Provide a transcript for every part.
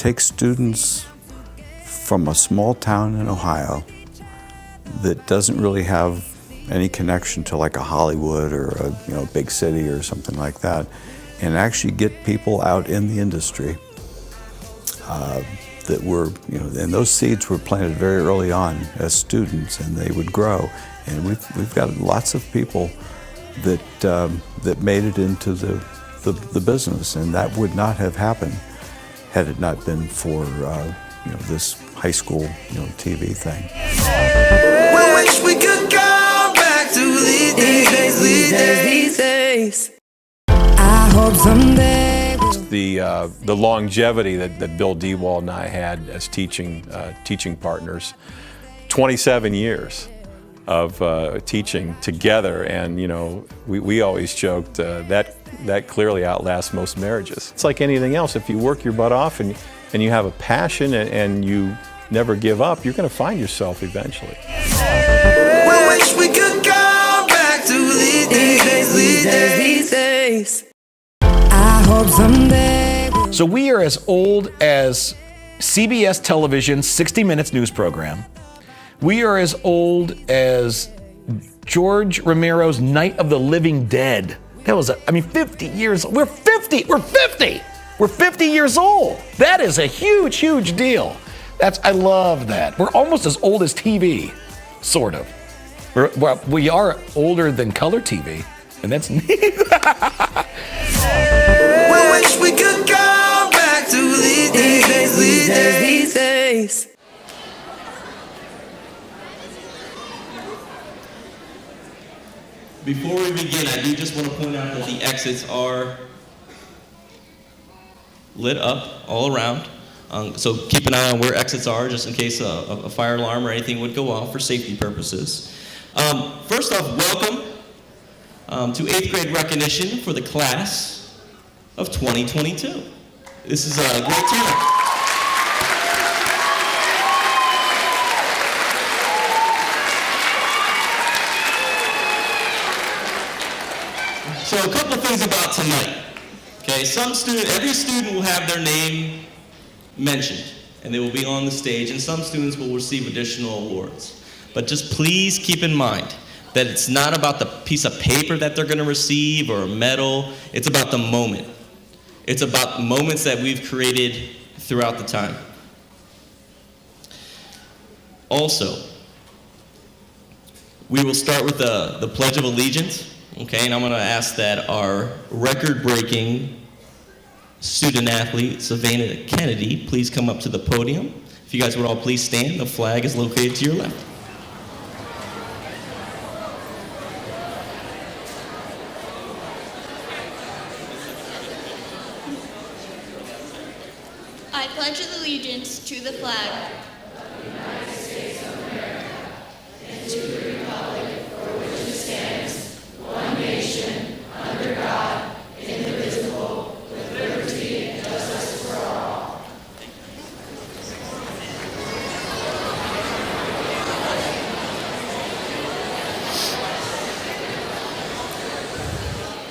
take students from a small town in Ohio that doesn't really have any connection to like a Hollywood or a big city or something like that, and actually get people out in the industry that were, and those seeds were planted very early on as students, and they would grow. And we've got lots of people that that made it into the business, and that would not have happened had it not been for this high school TV thing. We wish we could go back to these days. I hope someday. The longevity that Bill Dewald and I had as teaching partners, 27 years of teaching together, and we always joked that clearly outlasts most marriages. It's like anything else. If you work your butt off and you have a passion and you never give up, you're going to find yourself eventually. We wish we could go back to these days. I hope someday. So we are as old as CBS Television's 60 Minutes news program. We are as old as George Romero's Night of the Living Dead. That was 50 years. We're 50. We're 50. We're 50 years old. That is a huge, huge deal. I love that. We're almost as old as TV, sort of. We are older than color TV, and that's neat. We wish we could go back to these days. Before we begin, I do just want to point out that the exits are lit up all around. So keep an eye on where exits are, just in case a fire alarm or anything would go off for safety purposes. First off, welcome to 8th grade recognition for the class of 2022. This is a great turnout. So a couple of things about tonight. Okay, every student will have their name mentioned, and they will be on the stage, and some students will receive additional awards. But just please keep in mind that it's not about the piece of paper that they're going to receive or a medal. It's about the moment. It's about moments that we've created throughout the time. Also, we will start with the Pledge of Allegiance, okay? And I'm going to ask that our record-breaking student athlete, Savannah Kennedy, please come up to the podium. If you guys would all please stand, the flag is located to your left. I pledge allegiance to the flag of the United States of America and to the republic for which it stands, one nation, under God, indivisible, with liberty and justice for all.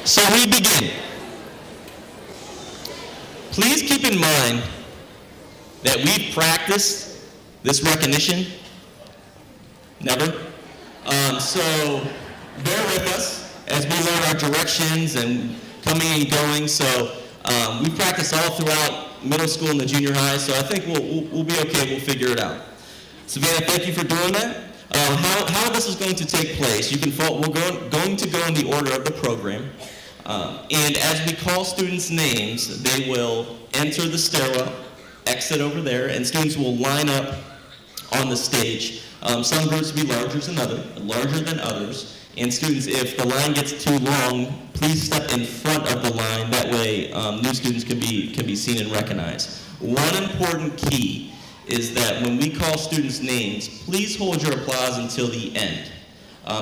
So we begin. Please keep in mind that we've practiced this recognition. Never. So bear with us as we learn our directions and coming and going. So we practiced all throughout middle school and the junior high, so I think we'll be okay. We'll figure it out. Savannah, thank you for doing that. How this is going to take place, we're going to go in the order of the program. And as we call students' names, they will enter the stairwell, exit over there, and students will line up on the stage. Some groups will be larger than others. And students, if the line gets too long, please step in front of the line. That way, new students can be seen and recognized. One important key is that when we call students' names, please hold your applause until the end.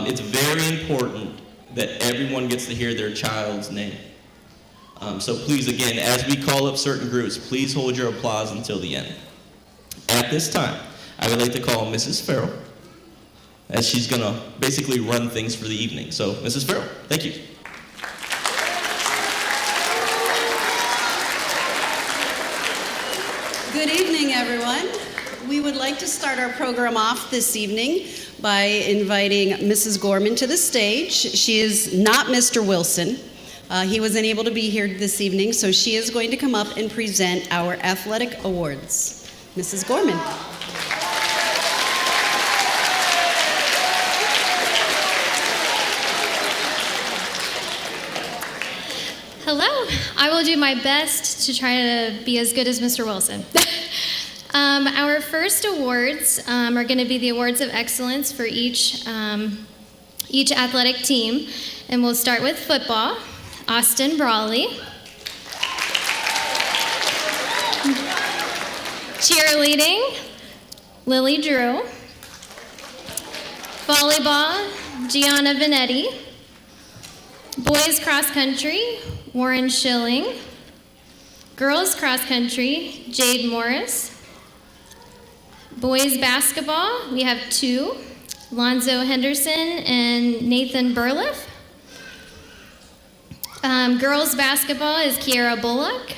It's very important that everyone gets to hear their child's name. So please, again, as we call up certain groups, please hold your applause until the end. At this time, I would like to call Mrs. Farrell, as she's gonna basically run things for the evening. So, Mrs. Farrell, thank you. Good like to start our program off this evening by inviting Mrs. Gorman to the stage. She is not Mr. Wilson. He was unable to be here this evening, so she is going to come up and present our athletic awards. Mrs. Gorman. Hello. I will do my best to try to be as good as Mr. Wilson. Our first awards are going to be the awards of excellence for each athletic team, and we'll start with football. Austin Brawley. Cheerleading, Lily Drew. Volleyball, Gianna Vanetti. Boys cross country, Warren Schilling. Girls cross country, Jade Morris. Boys basketball, we have two, Lonzo Henderson and Nathan Burliff. Girls basketball is Kiara Bullock.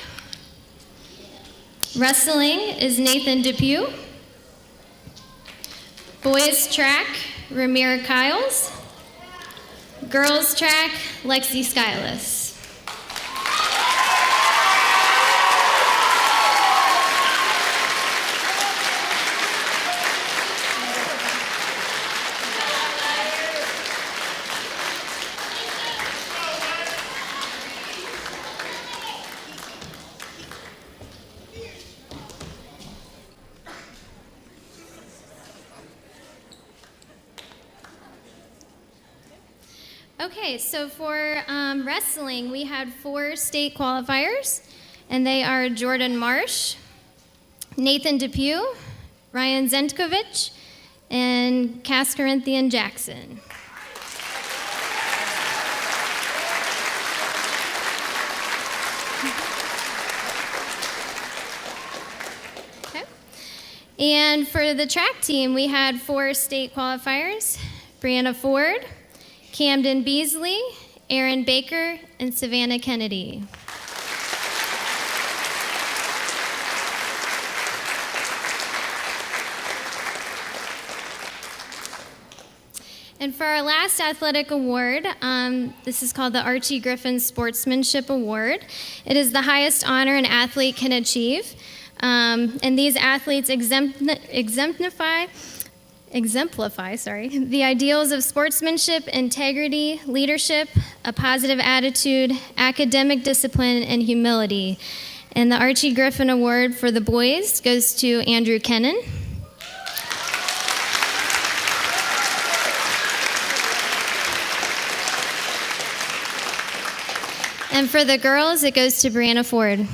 Wrestling is Nathan Depew. Boys track, Ramira Kiles. Girls track, Lexi Skyless. Okay, so for wrestling, we had 4 state qualifiers, and they are Jordan Marsh, Nathan Depew, Ryan Zentkovich, and Cass Corinthian Jackson. Okay. And for the track team, we had 4 state qualifiers, Brianna Ford, Camden Beasley, Aaron Baker, and Savannah Kennedy. And for our last athletic award, this is called the Archie Griffin Sportsmanship Award. It is the highest honor an athlete can achieve. And these athletes exemplify the ideals of sportsmanship, integrity, leadership, a positive attitude, academic discipline, and humility. And the Archie Griffin Award for the boys goes to Andrew Kennan. And for the girls, it goes to Brianna Ford.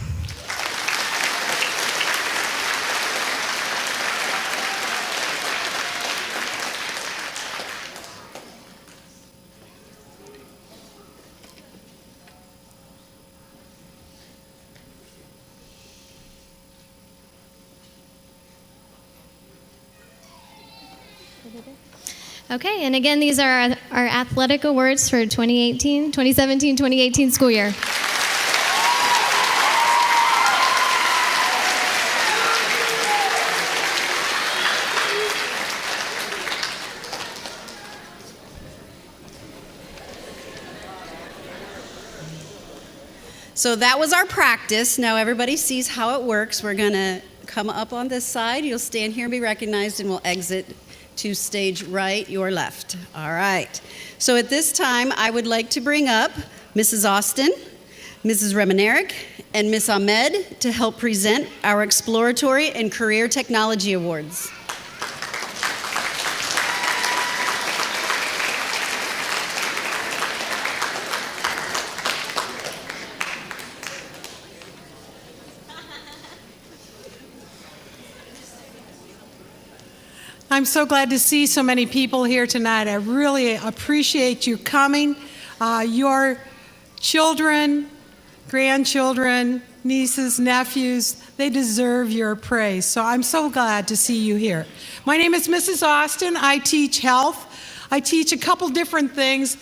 Okay, and again, these are our athletic awards for 2017-2018 school year. So that was our practice. Now everybody sees how it works. We're going to come up on this side. You'll stand here and be recognized, and we'll exit to stage right, your left. All right. So at this time, I would like to bring up Mrs. Austin, Mrs. Remenerick, and Miss Ahmed to help present our Exploratory and Career Technology Awards. I'm so glad to see so many people here tonight. I really appreciate you coming. Your children, grandchildren, nieces, nephews, they deserve your praise. So I'm so glad to see you here. My name is Mrs. Austin. I teach health. I teach a couple different things.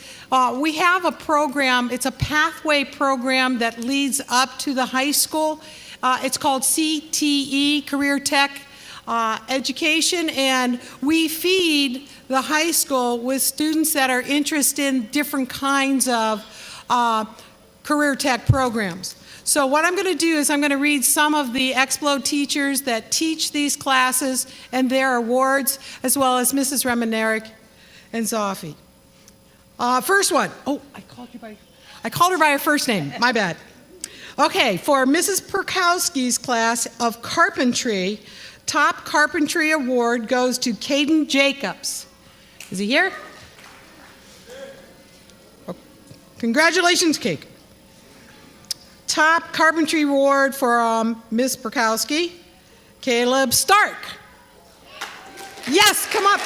We have a program. It's a pathway program that leads up to the high school. It's called CTE, Career Tech. education, and we feed the high school with students that are interested in different kinds of career tech programs. So what I'm going to do is I'm going to read some of the Explo teachers that teach these classes and their awards, as well as Mrs. Remenerick and Zoffy. First one. Oh, I called her by her first name. My bad. Okay, for Mrs. Perkowski's class of carpentry, top carpentry award goes to Caden Jacobs. Is he here? Oh, congratulations, Cake. Top carpentry award for Ms. Perkowski, Caleb Stark. Yes, come up.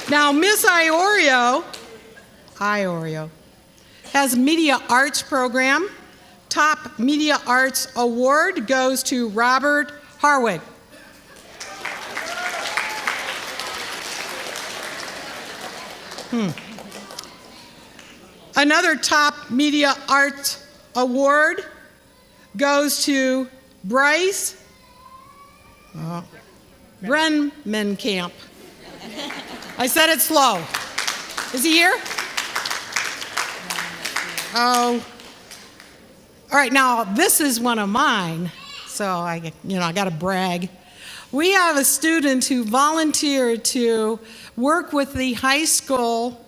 Now, Miss Iorio has Media Arts program. Top Media Arts Award goes to Robert Harwig. Another top Media Arts Award goes to Bryce Brenmenkamp. I said it slow. Is he here? Oh. All right, now this is one of mine, so I got to brag. We have a student who volunteered to work with the high school.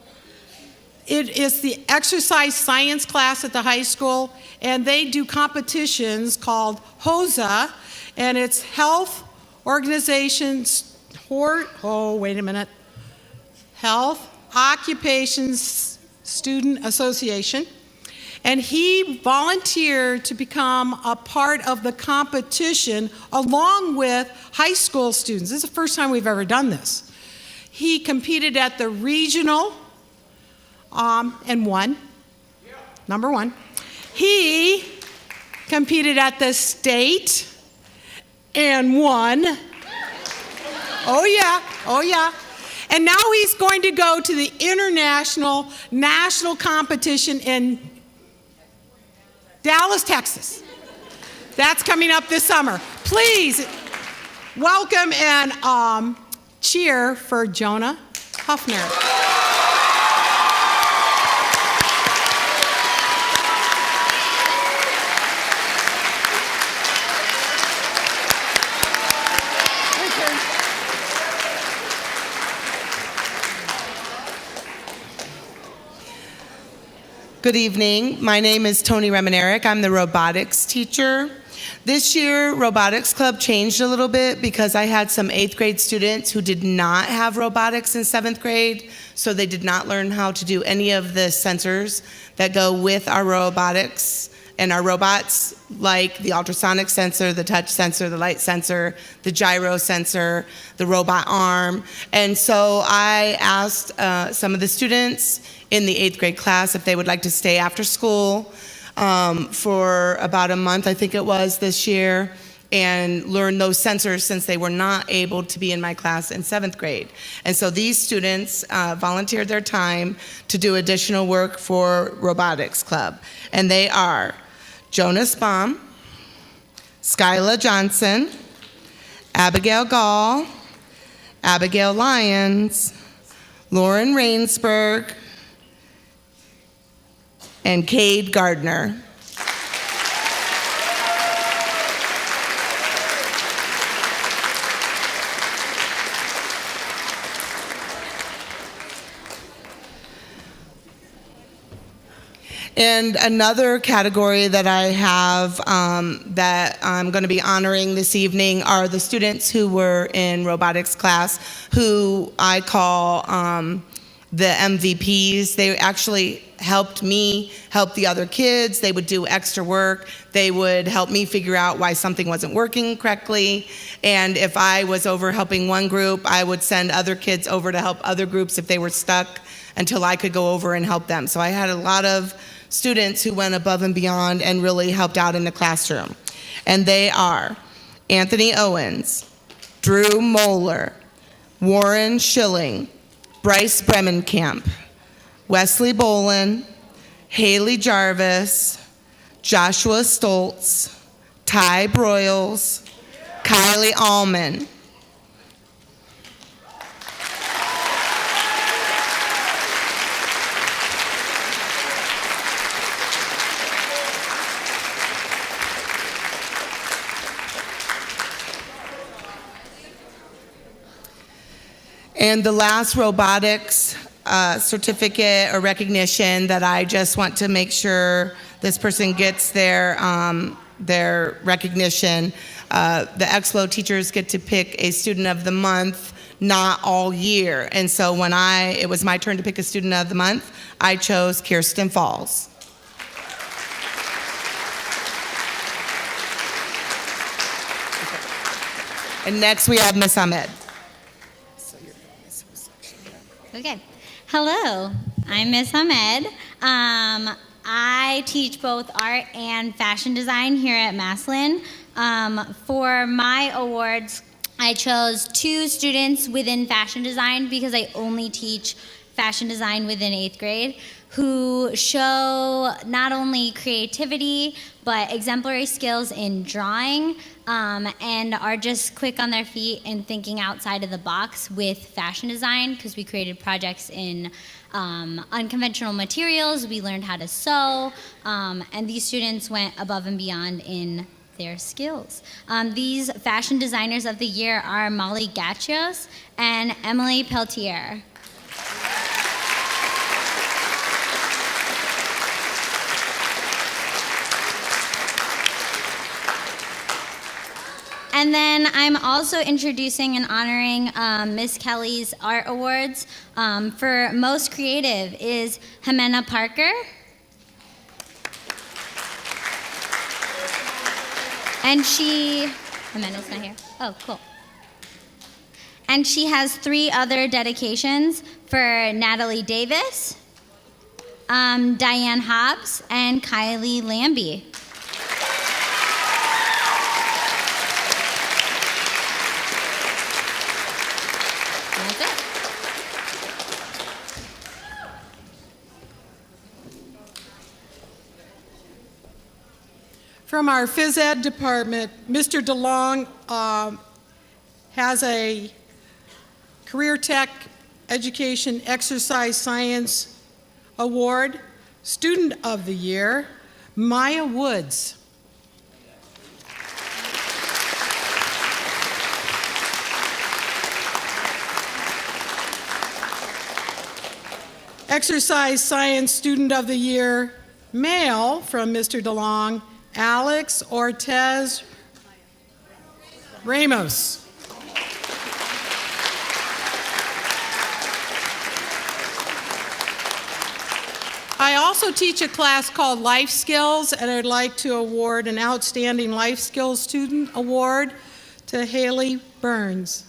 It is the exercise science class at the high school, and they do competitions called HOSA, and it's Health Organizations, Health Occupations Student Association. And he volunteered to become a part of the competition along with high school students. This is the first time we've ever done this. He competed at the regional and won, number one. He competed at the state and won. Oh yeah. And now he's going to go to the national competition in Dallas, Texas. That's coming up this summer. Please welcome and cheer for Jonah Huffner. Good evening. My name is Tony Remenerick. I'm the robotics teacher. This year, Robotics Club changed a little bit because I had some 8th grade students who did not have robotics in 7th grade, so they did not learn how to do any of the sensors that go with our robotics and our robots, like the ultrasonic sensor, the touch sensor, the light sensor, the gyro sensor, the robot arm. And so I asked some of the students in the 8th grade class if they would like to stay after school for about a month, I think it was this year, and learn those sensors since they were not able to be in my class in 7th grade. And so these students volunteered their time to do additional work for Robotics Club. And they are Jonas Baum, Skyla Johnson, Abigail Gall, Abigail Lyons, Lauren Rainsberg, and Cade Gardner. And another category that I have that I'm going to be honoring this evening are the students who were in robotics class, who I call the MVPs. They actually helped me help the other kids. They would do extra work. They would help me figure out why something wasn't working correctly. And if I was over helping one group, I would send other kids over to help other groups if they were stuck until I could go over and help them. So I had a lot of students who went above and beyond and really helped out in the classroom. And they are Anthony Owens, Drew Moeller, Warren Schilling, Bryce Bremenkamp, Wesley Bolin, Haley Jarvis, Joshua Stoltz, Ty Broyles, Kylie Allman. And the last robotics certificate or recognition that I just want to make sure this person gets their recognition. The Expo teachers get to pick a student of the month, not all year. And so when it was my turn to pick a student of the month, I chose Kirsten Falls. And next we have Miss Ahmed. Okay. Hello, I'm Miss Ahmed. I teach both art and fashion design here at Massillon. For my awards, I chose 2 students within fashion design because I only teach fashion design within 8th grade, who show not only creativity, but exemplary skills in drawing, and are just quick on their feet and thinking outside of the box with fashion design, because we created projects in unconventional materials, we learned how to sew, and these students went above and beyond in their skills. These fashion designers of the year are Molly Gatchios and Emily Peltier. And then I'm also introducing and honoring Miss Kelly's Art Awards. For Most Creative is Jimena Parker. And Jimena's not here. Oh, cool. And she has 3 other dedications for Natalie Davis, Diane Hobbs, and Kylie Lambie. From our phys ed department, Mr. DeLong has a Career Tech Education Exercise Science Award. Student of the Year, Maya Woods. Exercise Science Student of the Year, male, from Mr. DeLong, Alex Ortez Ramos. I also teach a class called Life Skills, and I'd like to award an Outstanding Life Skills Student Award to Haley Burns.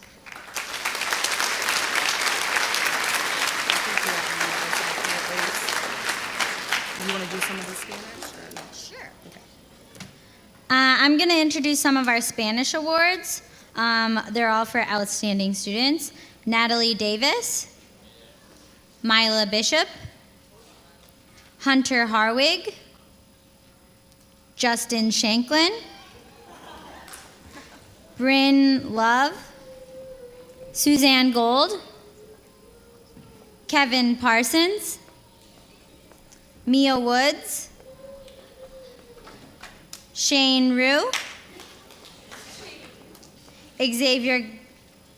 You want to do some of the Spanish? Sure. Okay. I'm going to introduce some of our Spanish awards. They're all for outstanding students. Natalie Davis, Mila Bishop, Hunter Harwig, Justin Shanklin, Bryn Love, Suzanne Gold, Kevin Parsons, Mia Woods, Shane Rue, Xavier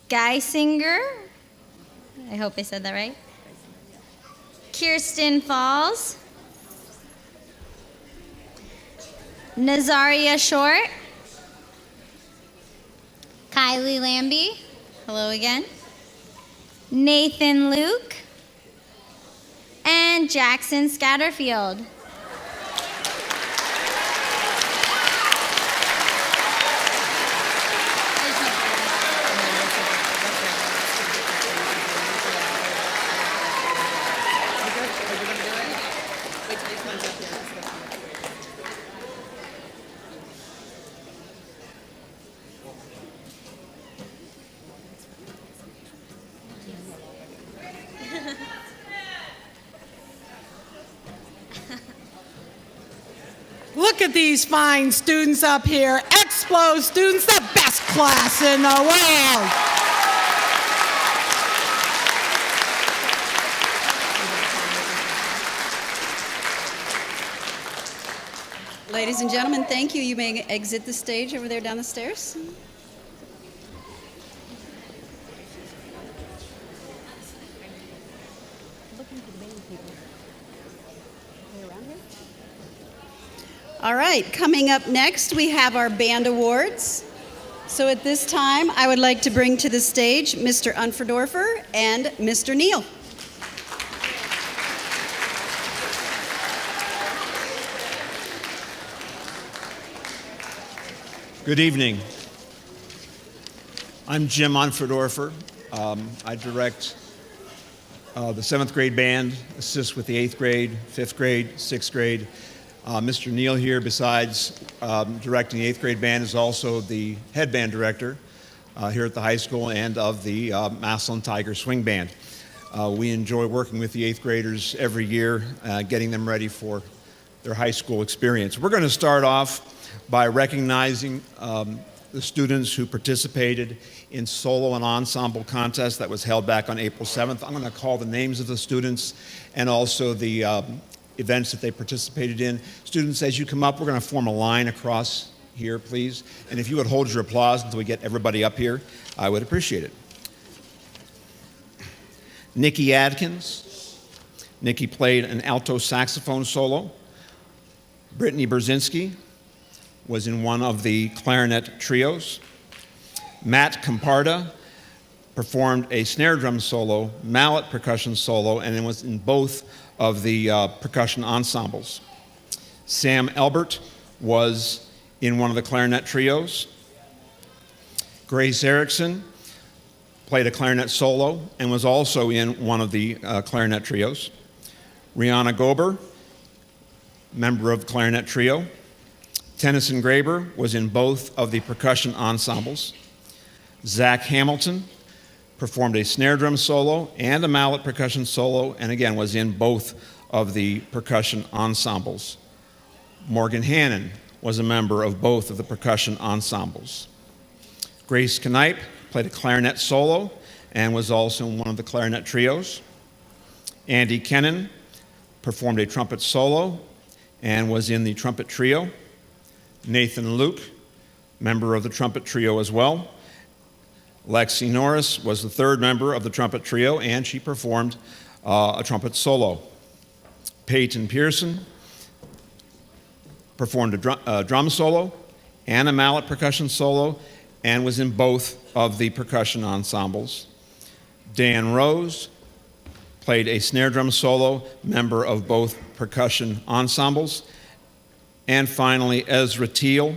Geisinger, I hope I said that right, Kirsten Falls, Nazaria Short, Kylie Lambie, hello again, Nathan Luke, and Jackson Scatterfield. at these fine students up here. Explo students, the best class in the world. Ladies and gentlemen, thank you. You may exit the stage over there down the stairs. All right, coming up next, we have our band awards. So at this time, I would like to bring to the stage Mr. Unferdorfer and Mr. Neal. Good evening. I'm Jim Unferdorfer. I direct the 7th grade band, assist with the 8th grade, 5th grade, 6th grade. Mr. Neal here, besides directing the 8th grade band, is also the head band director here at the high school and of the Massillon Tiger Swing Band. We enjoy working with the 8th graders every year, getting them ready for their high school experience. We're going to start off by recognizing the students who participated in solo and ensemble contest that was held back on April 7th. I'm going to call the names of the students and also the events that they participated in. Students, as you come up, we're going to form a line across here, please. And if you would hold your applause until we get everybody up here, I would appreciate it. Nikki Adkins. Nikki played an alto saxophone solo. Brittany Brzezinski was in one of the clarinet trios. Matt Camparda performed a snare drum solo, mallet percussion solo, and then was in both of the percussion ensembles. Sam Elbert was in one of the clarinet trios. Grace Erickson played a clarinet solo and was also in one of the clarinet trios. Rihanna Gober, member of the clarinet trio. Tennyson Graber was in both of the percussion ensembles. Zach Hamilton performed a snare drum solo and a mallet percussion solo, and again was in both of the percussion ensembles. Morgan Hannon was a member of both of the percussion ensembles. Grace Knipe played a clarinet solo and was also in one of the clarinet trios. Andy Kennan performed a trumpet solo and was in the trumpet trio. Nathan Luke, member of the trumpet trio as well. Lexi Norris was the third member of the trumpet trio, and she performed a trumpet solo. Peyton Pearson performed a drum solo and a mallet percussion solo, and was in both of the percussion ensembles. Dan Rose played a snare drum solo, member of both percussion ensembles. And finally, Ezra Teal,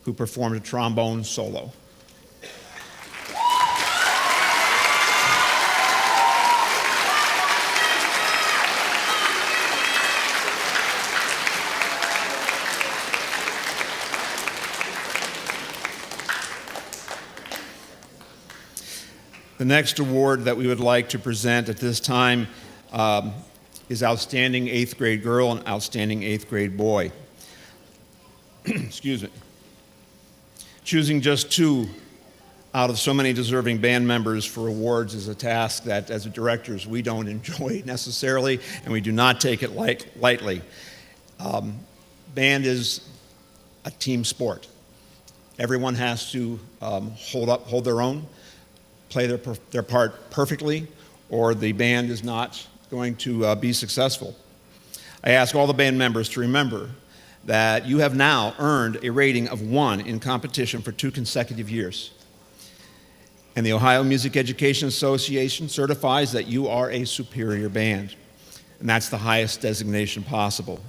who performed a trombone solo. The next award that we would like to present at this time is Outstanding 8th Grade Girl and Outstanding 8th Grade Boy. Excuse me. Choosing just two out of so many deserving band members for awards is a task that, as directors, we don't enjoy necessarily, and we do not take it lightly. Band is a team sport. Everyone has to hold their own, play their part perfectly, or the band is not going to be successful. I ask all the band members to remember that you have now earned a rating of 1 in competition for 2 consecutive years. And the Ohio Music Education Association certifies that you are a superior band. And that's the highest designation possible.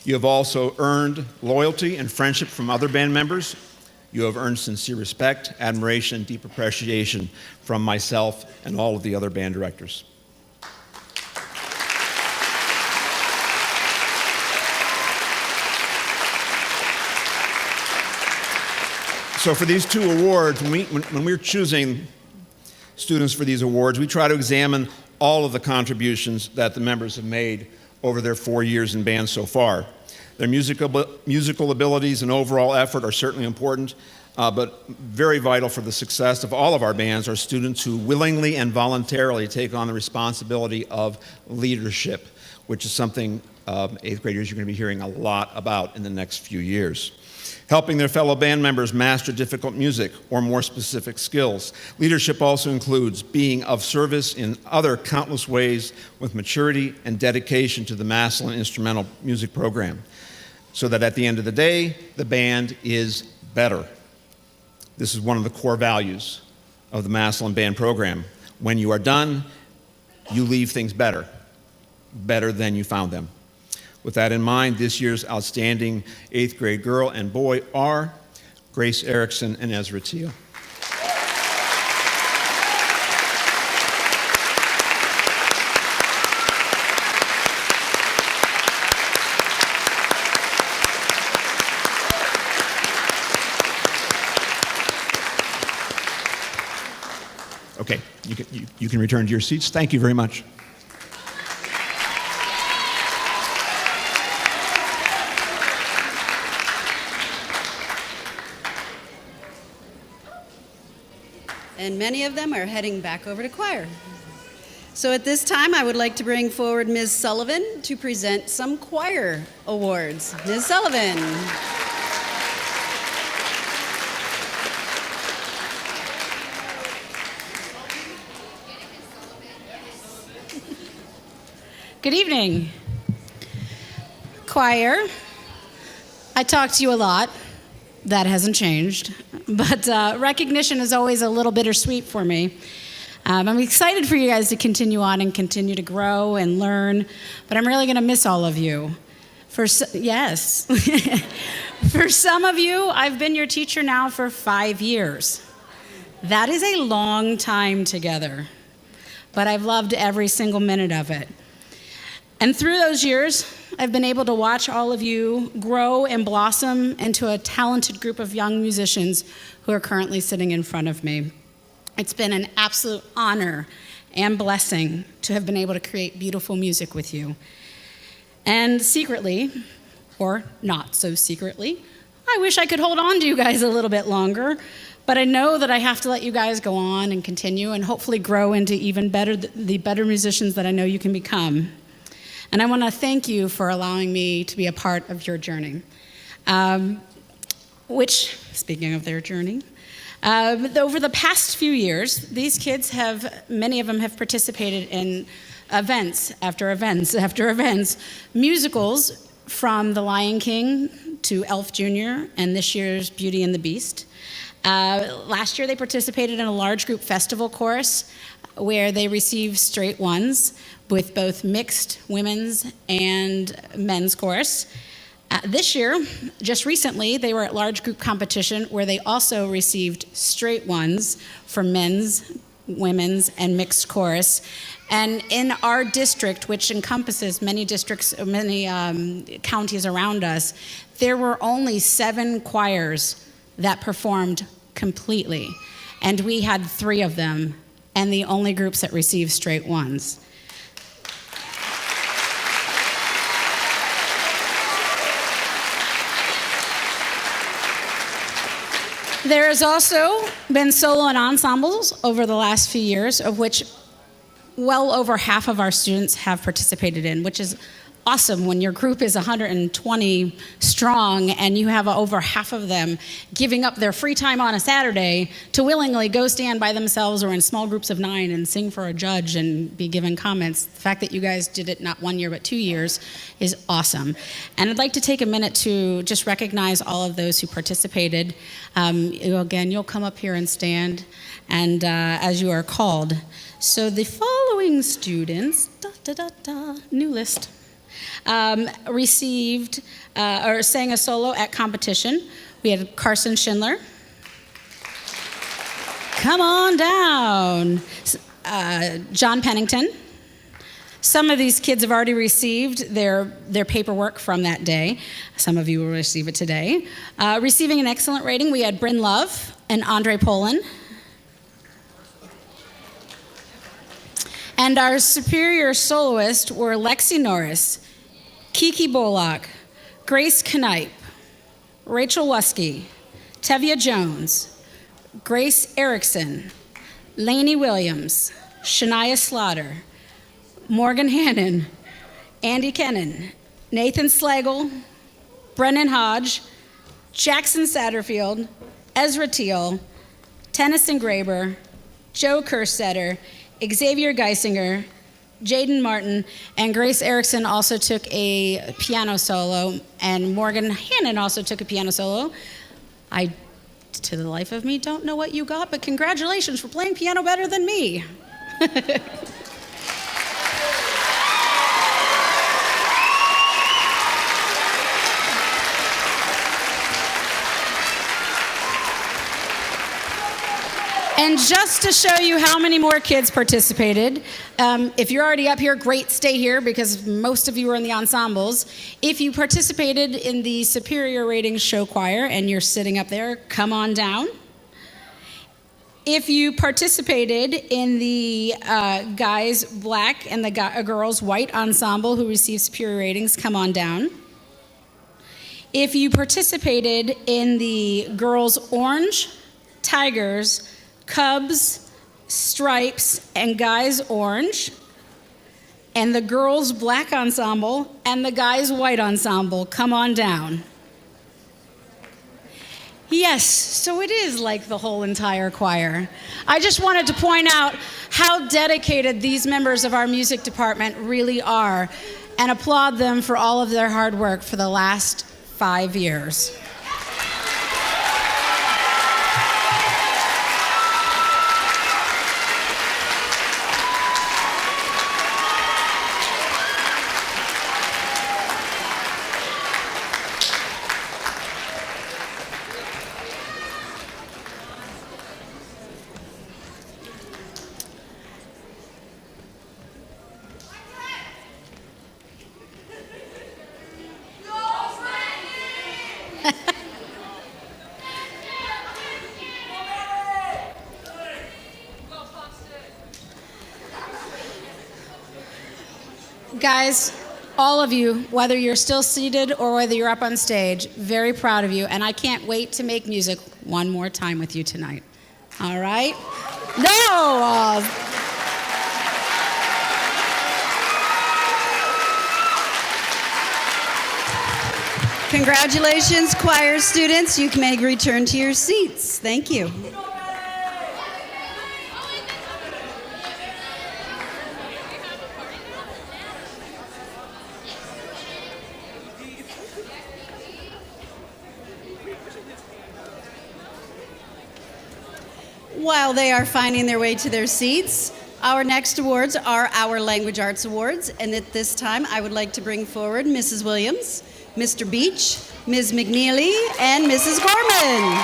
You have also earned loyalty and friendship from other band members. You have earned sincere respect, admiration, and deep appreciation from myself and all of the other band directors. So for these 2 awards, when we're choosing students for these awards, we try to examine all of the contributions that the members have made over their 4 years in band so far. Their musical abilities and overall effort are certainly important, but very vital for the success of all of our bands are students who willingly and voluntarily take on the responsibility of leadership, which is something 8th graders you're going to be hearing a lot about in the next few years. Helping their fellow band members master difficult music or more specific skills. Leadership also includes being of service in other countless ways with maturity and dedication to the Massillon instrumental music program, so that at the end of the day, the band is better. This is one of the core values of the Massillon band program. When you are done, you leave things better than you found them. With that in mind, this year's outstanding 8th grade girl and boy are Grace Erickson and Ezra Teal. Okay, you can return to your seats. Thank you very much. And many of them are heading back over to choir. So at this time, I would like to bring forward Ms. Sullivan to present some choir awards. Ms. Sullivan. Good evening. Choir, I talk to you a lot. That hasn't changed. But recognition is always a little bittersweet for me. I'm excited for you guys to continue on and continue to grow and learn, but I'm really going to miss all of you. Yes. For some of you, I've been your teacher now for 5 years. That is a long time together, but I've loved every single minute of it. And through those years, I've been able to watch all of you grow and blossom into a talented group of young musicians who are currently sitting in front of me. It's been an absolute honor and blessing to have been able to create beautiful music with you. And secretly, or not so secretly, I wish I could hold on to you guys a little bit longer, but I know that I have to let you guys go on and continue and hopefully grow into even better, the better musicians that I know you can become. And I want to thank you for allowing me to be a part of your journey. Which, speaking of their journey, over the past few years, these kids many of them have participated in events after events after events, musicals from The Lion King to Elf Jr. and this year's Beauty and the Beast. Last year they participated in a large group festival chorus where they received straight ones with both mixed women's and men's chorus. This year, just recently, they were at large group competition where they also received straight ones for men's, women's, and mixed chorus. And in our district, which encompasses many districts, many counties around us, there were only 7 choirs that performed completely. And we had 3 of them, and the only groups that received straight ones. There has also been solo and ensembles over the last few years, of which well over half of our students have participated in, which is awesome when your group is 120 strong and you have over half of them giving up their free time on a Saturday to willingly go stand by themselves or in small groups of 9 and sing for a judge and be given comments. The fact that you guys did it not 1 year but 2 years is awesome. And I'd like to take a minute to just recognize all of those who participated. Again, you'll come up here and stand and as you are called. So the following students, new list, received or sang a solo at competition. We had Carson Schindler. Come on down. John Pennington. Some of these kids have already received their paperwork from that day. Some of you will receive it today. Receiving an excellent rating, we had Bryn Love and Andre Polin. And our superior soloists were Lexi Norris, Kiki Bollock, Grace Knipe, Rachel Wusky, Tevia Jones, Grace Erickson, Lainey Williams, Shania Slaughter, Morgan Hannon, Andy Kennan, Nathan Slagle, Brennan Hodge, Jackson Satterfield, Ezra Teal, Tennyson Graber, Joe Kerstetter, Xavier Geisinger, Jaden Martin, and Grace Erickson also took a piano solo, and Morgan Hannon also took a piano solo. I, to the life of me, don't know what you got, but congratulations for playing piano better than me. And just to show you how many more kids participated, if you're already up here, great, stay here because most of you are in the ensembles. If you participated in the Superior Ratings Show Choir and you're sitting up there, come on down. If you participated in the guys black and the girls white ensemble who received superior ratings, come on down. If you participated in the girls orange, tigers, Cubs, Stripes, and Guys Orange, and the girls' black ensemble and the guys' white ensemble, come on down. Yes, so it is like the whole entire choir. I just wanted to point out how dedicated these members of our music department really are and applaud them for all of their hard work for the last 5 years. Guys, all of you, whether you're still seated or whether you're up on stage, very proud of you, and I can't wait to make music one more time with you tonight. All right? No! Congratulations, choir students. You may return to your seats. Thank you. While they are finding their way to their seats, our next awards are our Language Arts Awards, and at this time I would like to bring forward Mrs. Williams, Mr. Beach, Ms. McNeely, and Mrs. Gorman.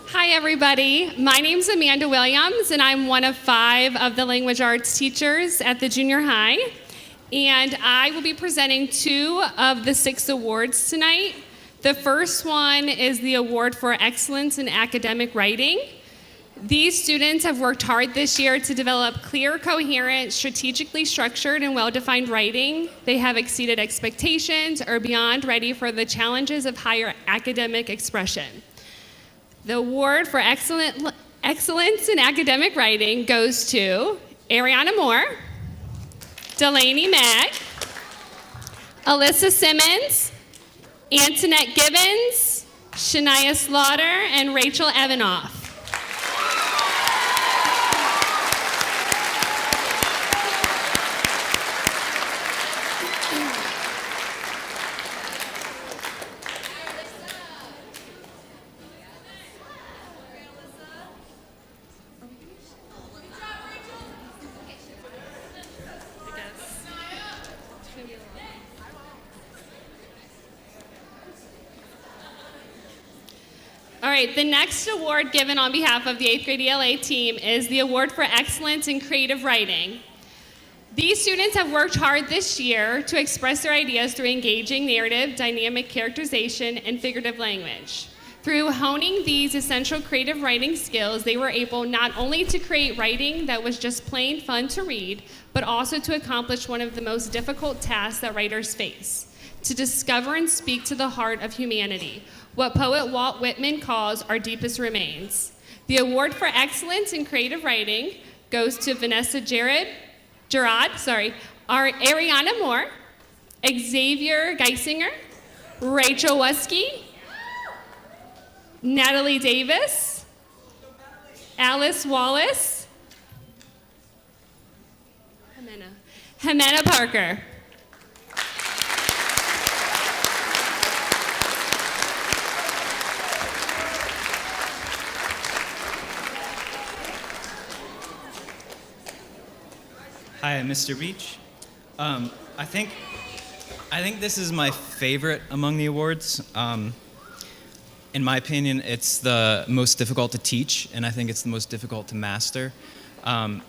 Hi, everybody. My name's Amanda Williams, and I'm one of 5 of the language arts teachers at the junior high. And I will be presenting 2 of the 6 awards tonight. The first one is the Award for Excellence in Academic Writing. These students have worked hard this year to develop clear, coherent, strategically structured, and well-defined writing. They have exceeded expectations, are beyond ready for the challenges of higher academic expression. The award for excellence in academic writing goes to Ariana Moore, Delaney Mack, Alyssa Simmons, Antoinette Gibbons, Shania Slaughter, and Rachel Evanoff. right, the next award given on behalf of the 8th grade ELA team is the Award for Excellence in Creative Writing. These students have worked hard this year to express their ideas through engaging narrative, dynamic characterization, and figurative language. Through honing these essential creative writing skills, they were able not only to create writing that was just plain fun to read, but also to accomplish one of the most difficult tasks that writers face: to discover and speak to the heart of humanity, what poet Walt Whitman calls our deepest remains. The award for excellence in creative writing goes to Vanessa Gerard, Ariana Moore, Xavier Geisinger, Rachel Wusky, Natalie Davis, Alice Wallace, Jimena Parker. Hi, I'm Mr. Beach. I think this is my favorite among the awards. In my opinion, it's the most difficult to teach, and I think it's the most difficult to master.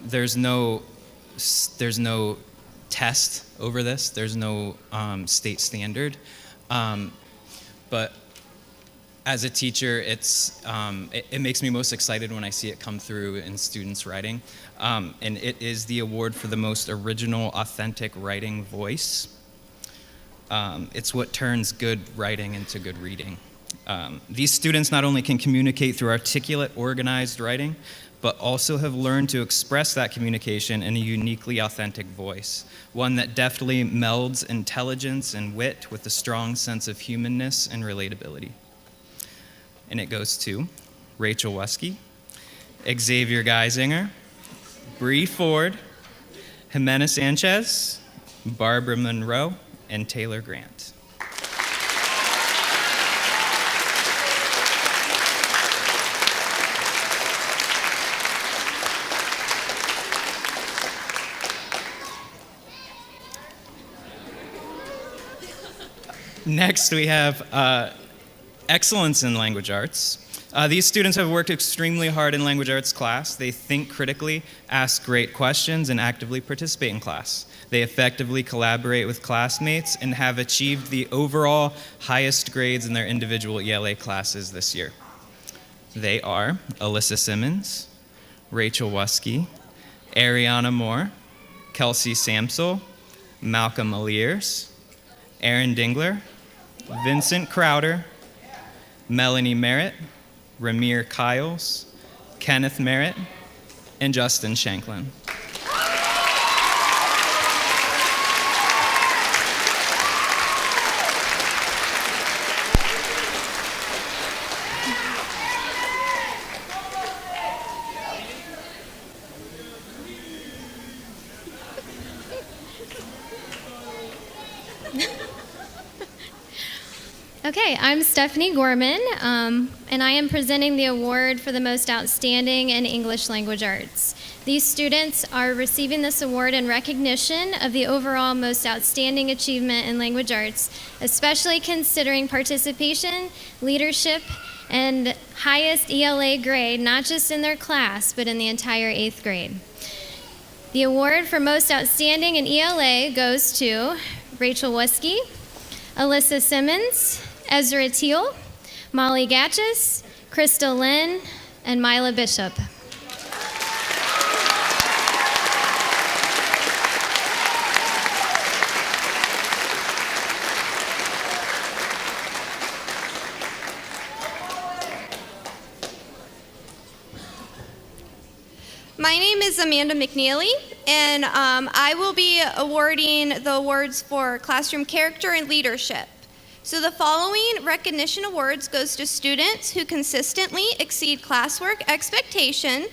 There's no test over this. There's no state standard. But as a teacher, it makes me most excited when I see it come through in students' writing. And it is the award for the most original, authentic writing voice. It's what turns good writing into good reading. These students not only can communicate through articulate, organized writing, but also have learned to express that communication in a uniquely authentic voice, one that deftly melds intelligence and wit with a strong sense of humanness and relatability. And it goes to Rachel Wusky, Xavier Geisinger, Bree Ford, Jimena Sanchez, Barbara Monroe, and Taylor Grant. Next, we have Excellence in Language Arts. These students have worked extremely hard in language arts class. They think critically, ask great questions, and actively participate in class. They effectively collaborate with classmates and have achieved the overall highest grades in their individual ELA classes this year. They are Alyssa Simmons, Rachel Wusky, Ariana Moore, Kelsey Samsel, Malcolm Aliers, Aaron Dingler, Vincent Crowder, Melanie Merritt, Ramir Kiles, Kenneth Merritt, and Justin Shanklin. Okay, I'm Stephanie Gorman, and I am presenting the award for the most outstanding in English language arts. These students are receiving this award in recognition of the overall most outstanding achievement in language arts, especially considering participation, leadership, and highest ELA grade, not just in their class, but in the entire 8th grade. The award for most outstanding in ELA goes to Rachel Wusky, Alyssa Simmons, Ezra Teal, Molly Gatchis, Crystal Lynn, and Mila Bishop. My name is Amanda McNeely, and I will be awarding the awards for classroom character and leadership. So the following recognition awards goes to students who consistently exceed classwork expectation.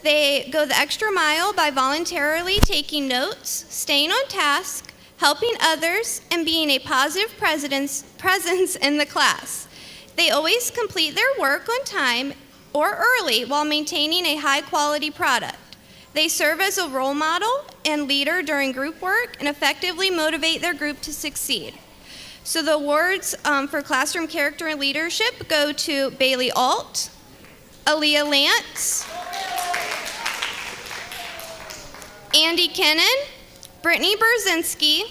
They go the extra mile by voluntarily taking notes, staying on task, helping others, and being a positive presence in the class. They always complete their work on time or early while maintaining a high-quality product. They serve as a role model and leader during group work and effectively motivate their group to succeed. So the awards for classroom character and leadership go to Bailey Alt, Aaliyah Lance, Andy Kennan, Brittany Berzinski,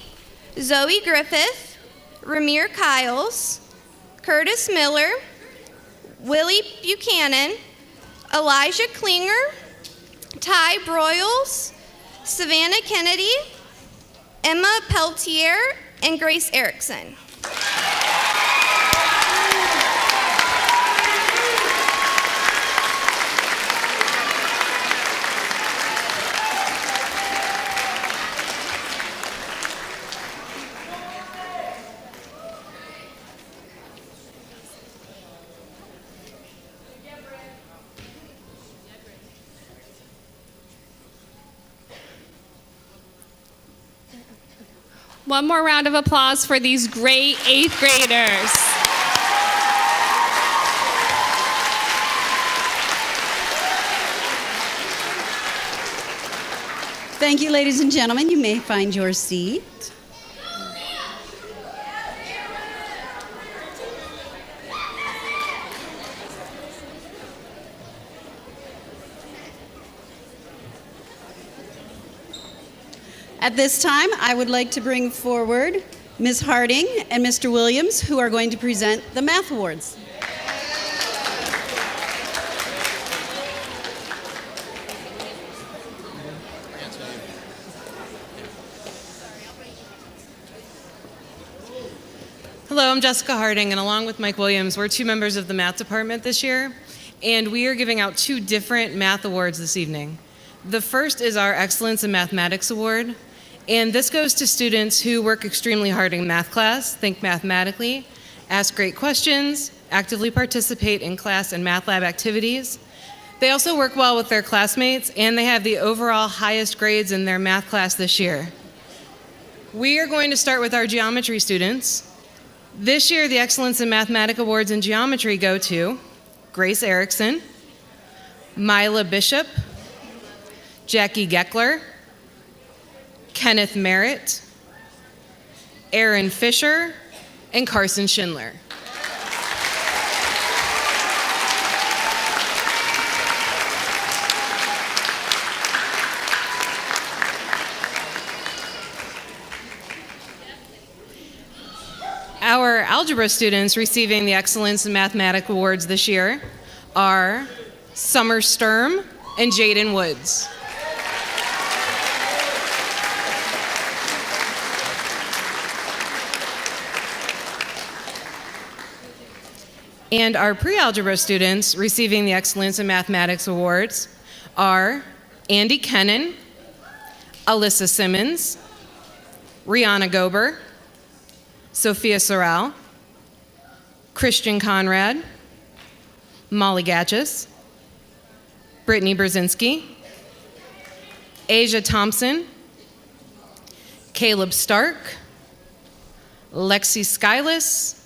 Zoe Griffith, Ramir Kiles, Curtis Miller, Willie Buchanan, Elijah Klinger, Ty Broyles, Savannah Kennedy, Emma Peltier, and Grace Erickson. One more round of applause for these great 8th graders. Thank you, ladies and gentlemen. You may find your seat. At this time, I would like to bring forward Ms. Harding and Mr. Williams, who are going to present the Math Awards. Hello, I'm Jessica Harding, and along with Mike Williams, we're 2 members of the math department this year, and we are giving out 2 different math awards this evening. The first is our Excellence in Mathematics Award, and this goes to students who work extremely hard in math class, think mathematically, ask great questions, actively participate in class and math lab activities. They also work well with their classmates, and they have the overall highest grades in their math class this year. We are going to start with our geometry students. This year, the Excellence in Mathematics Awards in Geometry go to Grace Erickson, Mila Bishop, Jackie Geckler, Kenneth Merritt, Aaron Fisher, and Carson Schindler. Our algebra students receiving the Excellence in Mathematics Awards this year are Summer Sturm and Jaden Woods. And our pre-algebra students receiving the Excellence in Mathematics Awards are Andy Kennan, Alyssa Simmons, Rihanna Gober, Sophia Sorrell, Christian Conrad, Molly Gatchis, Brittany Brzezinski, Asia Thompson, Caleb Stark, Lexi Skyless,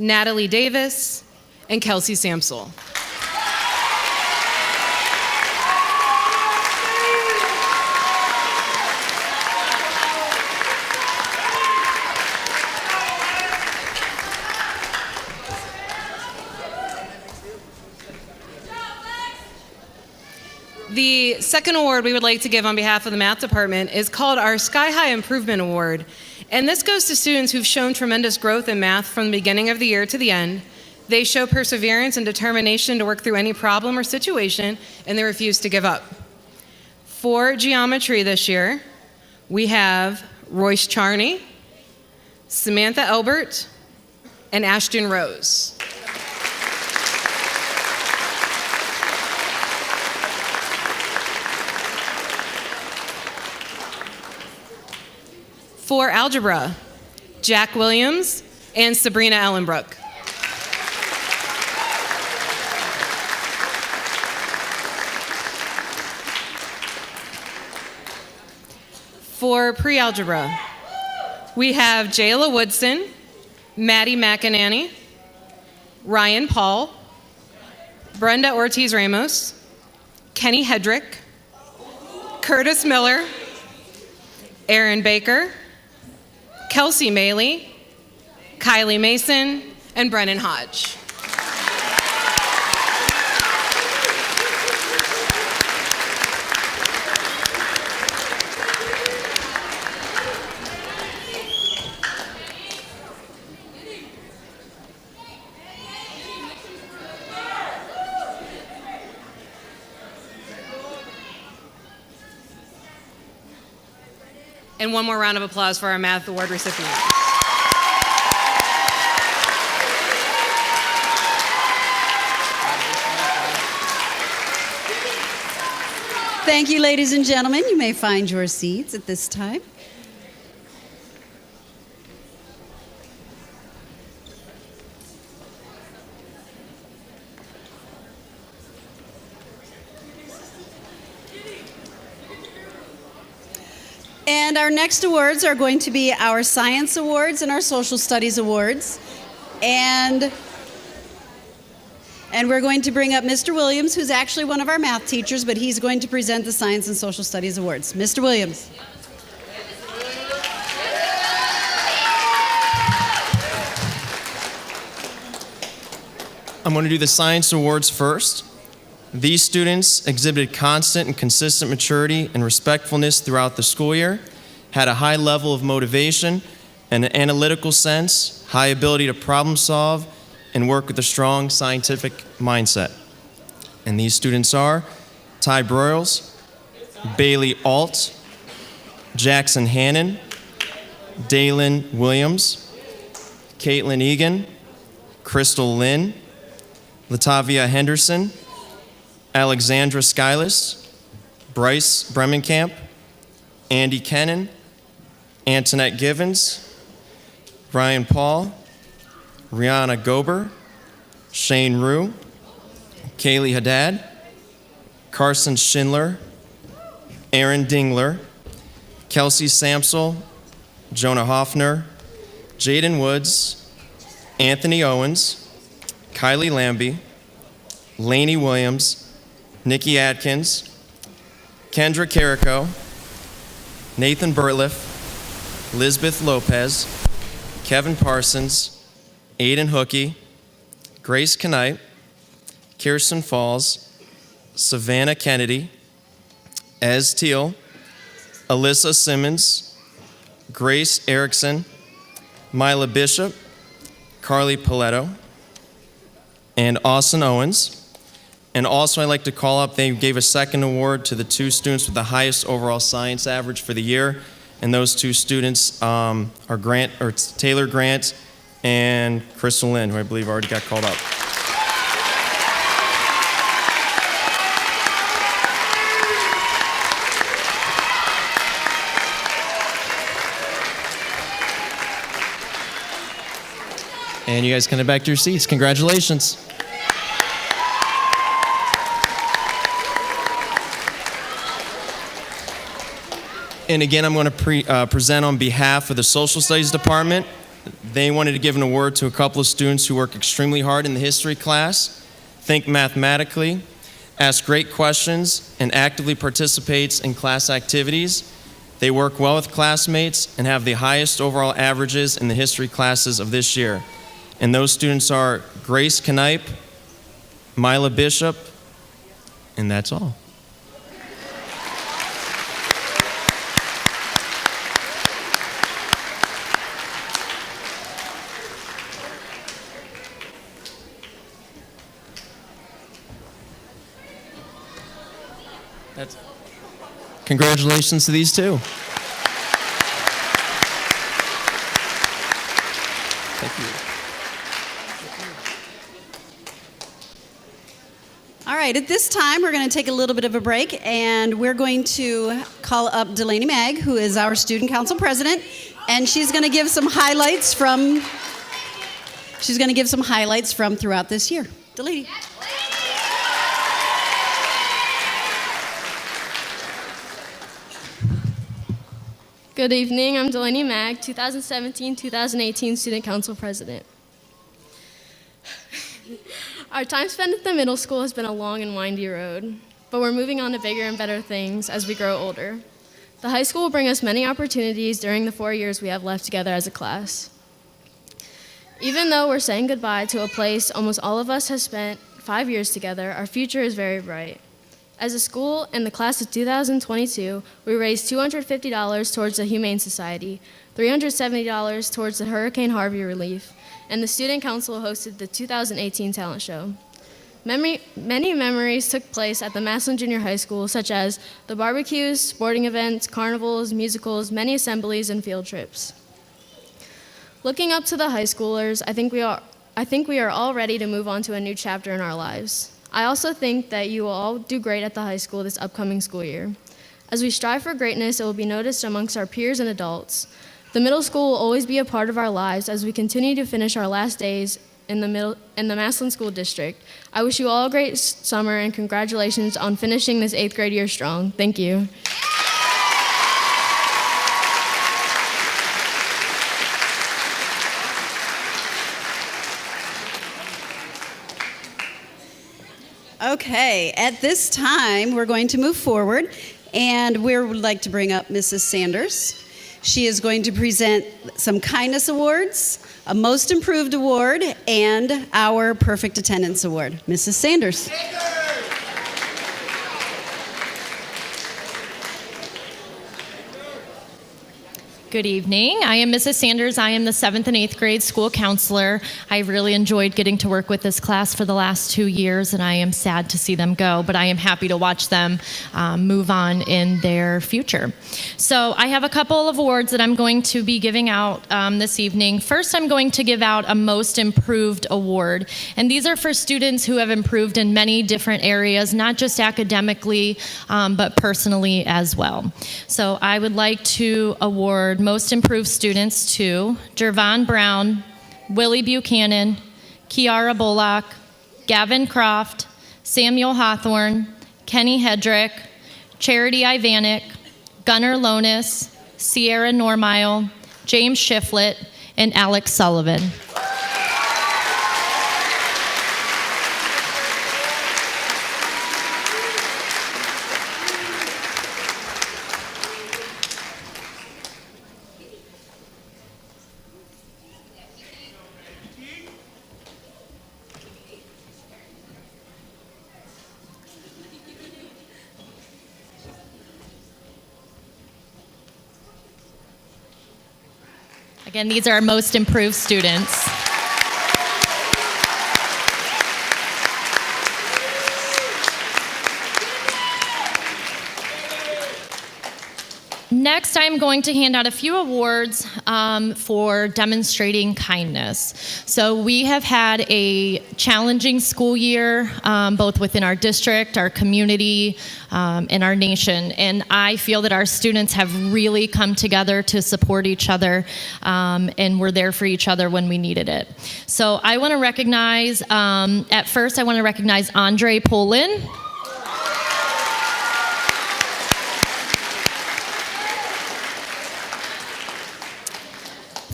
Natalie Davis, and Kelsey Samsel. The second award we would like to give on behalf of the math department is called our Sky High Improvement Award. And this goes to students who've shown tremendous growth in math from the beginning of the year to the end. They show perseverance and determination to work through any problem or situation, and they refuse to give up. For geometry this year, we have Royce Charney, Samantha Elbert, and Ashton Rose. For algebra, Jack Williams and Sabrina Ellenbrook. For pre-algebra, we have Jayla Woodson, Maddie McInerney, Ryan Paul, Brenda Ortiz Ramos, Kenny Hedrick, Curtis Miller, Aaron Baker, Kelsey Maley, Kylie Mason, and Brennan Hodge. And one more round of applause for our Math Award recipients. Thank you, ladies and gentlemen. You may find your seats at this time. And our next awards are going to be our Science Awards and our Social Studies Awards. And we're going to bring up Mr. Williams, who's actually one of our math teachers, but he's going to present the Science and Social Studies Awards. Mr. Williams. I'm going to do the Science Awards first. These students exhibited constant and consistent maturity and respectfulness throughout the school year, had a high level of motivation and an analytical sense, high ability to problem solve, and work with a strong scientific mindset. And these students are Ty Broyles, Bailey Alt, Jackson Hannon, Dalen Williams, Caitlin Egan, Crystal Lynn, Latavia Henderson, Alexandra Skylas, Bryce Bremenkamp, Andy Kennan, Antoinette Givens, Ryan Paul, Rihanna Gober, Shane Rue, Kaylee Haddad, Carson Schindler, Aaron Dingler, Kelsey Samsel, Jonah Hoffner, Jaden Woods, Anthony Owens, Kylie Lambie, Lainey Williams, Nikki Atkins, Kendra Carrico, Nathan Burtliff, Lisbeth Lopez, Kevin Parsons, Aiden Hookey, Grace Knight, Kirsten Falls, Savannah Kennedy, Ez Teal, Alyssa Simmons, Grace Erickson, Mila Bishop, Carly Paletto, and Austin Owens. And also I'd like to call up, they gave a second award to the two students with the highest overall science average for the year. And those two students are Taylor Grant and Crystal Lynn, who I believe already got called up. And you guys can head back to your seats. Congratulations. And again, I'm going to present on behalf of the Social Studies Department. They wanted to give an award to a couple of students who work extremely hard in the history class, think mathematically, ask great questions, and actively participates in class activities. They work well with classmates and have the highest overall averages in the history classes of this year. And those students are Grace Knipe, Mila Bishop, and that's all. Congratulations to these two. Thank you. All right, at this time, we're going to take a little bit of a break, and we're going to call up Delaney Mag, who is our student council president, and she's going to give some highlights from throughout this year. Delaney. Good evening, I'm Delaney Mag, 2017-2018 Student Council President. Our time spent at the middle school has been a long and windy road, but we're moving on to bigger and better things as we grow older. The high school will bring us many opportunities during the 4 years we have left together as a class. Even though we're saying goodbye to a place almost all of us have spent 5 years together, our future is very bright. As a school, in the class of 2022, we raised $250 towards the Humane Society, $370 towards the Hurricane Harvey relief, and the Student Council hosted the 2018 Talent Show. Many memories took place at the Massillon Junior High School, such as the barbecues, sporting events, carnivals, musicals, many assemblies, and field trips. Looking up to the high schoolers, I think we are all ready to move on to a new chapter in our lives. I also think that you will all do great at the high school this upcoming school year. As we strive for greatness, it will be noticed amongst our peers and adults. The middle school will always be a part of our lives as we continue to finish our last days in the Massillon School District. I wish you all a great summer and congratulations on finishing this 8th grade year strong. Thank you. Okay, at this time, we're going to move forward, and we would like to bring up Mrs. Sanders. She is going to present some kindness awards, a most improved award, and our perfect attendance award. Mrs. Sanders. Good evening. I am Mrs. Sanders. I am the 7th and 8th grade school counselor. I really enjoyed getting to work with this class for the last 2 years, and I am sad to see them go, but I am happy to watch them move on in their future. So I have a couple of awards that I'm going to be giving out this evening. First, I'm going to give out a Most Improved Award, and these are for students who have improved in many different areas, not just academically, but personally as well. So I would like to award Most Improved Students to Jervon Brown, Willie Buchanan, Kiara Bullock, Gavin Croft, Samuel Hawthorne, Kenny Hedrick, Charity Ivanek, Gunnar Lonis, Sierra Normile, James Shiflett, and Alex Sullivan. Again, these are our most improved students. Next, I'm going to hand out a few awards for demonstrating kindness. So we have had a challenging school year, both within our district, our community, and our nation. And I feel that our students have really come together to support each other, and we're there for each other when we needed it. So I want to recognize, at first I want to recognize Andre Polin.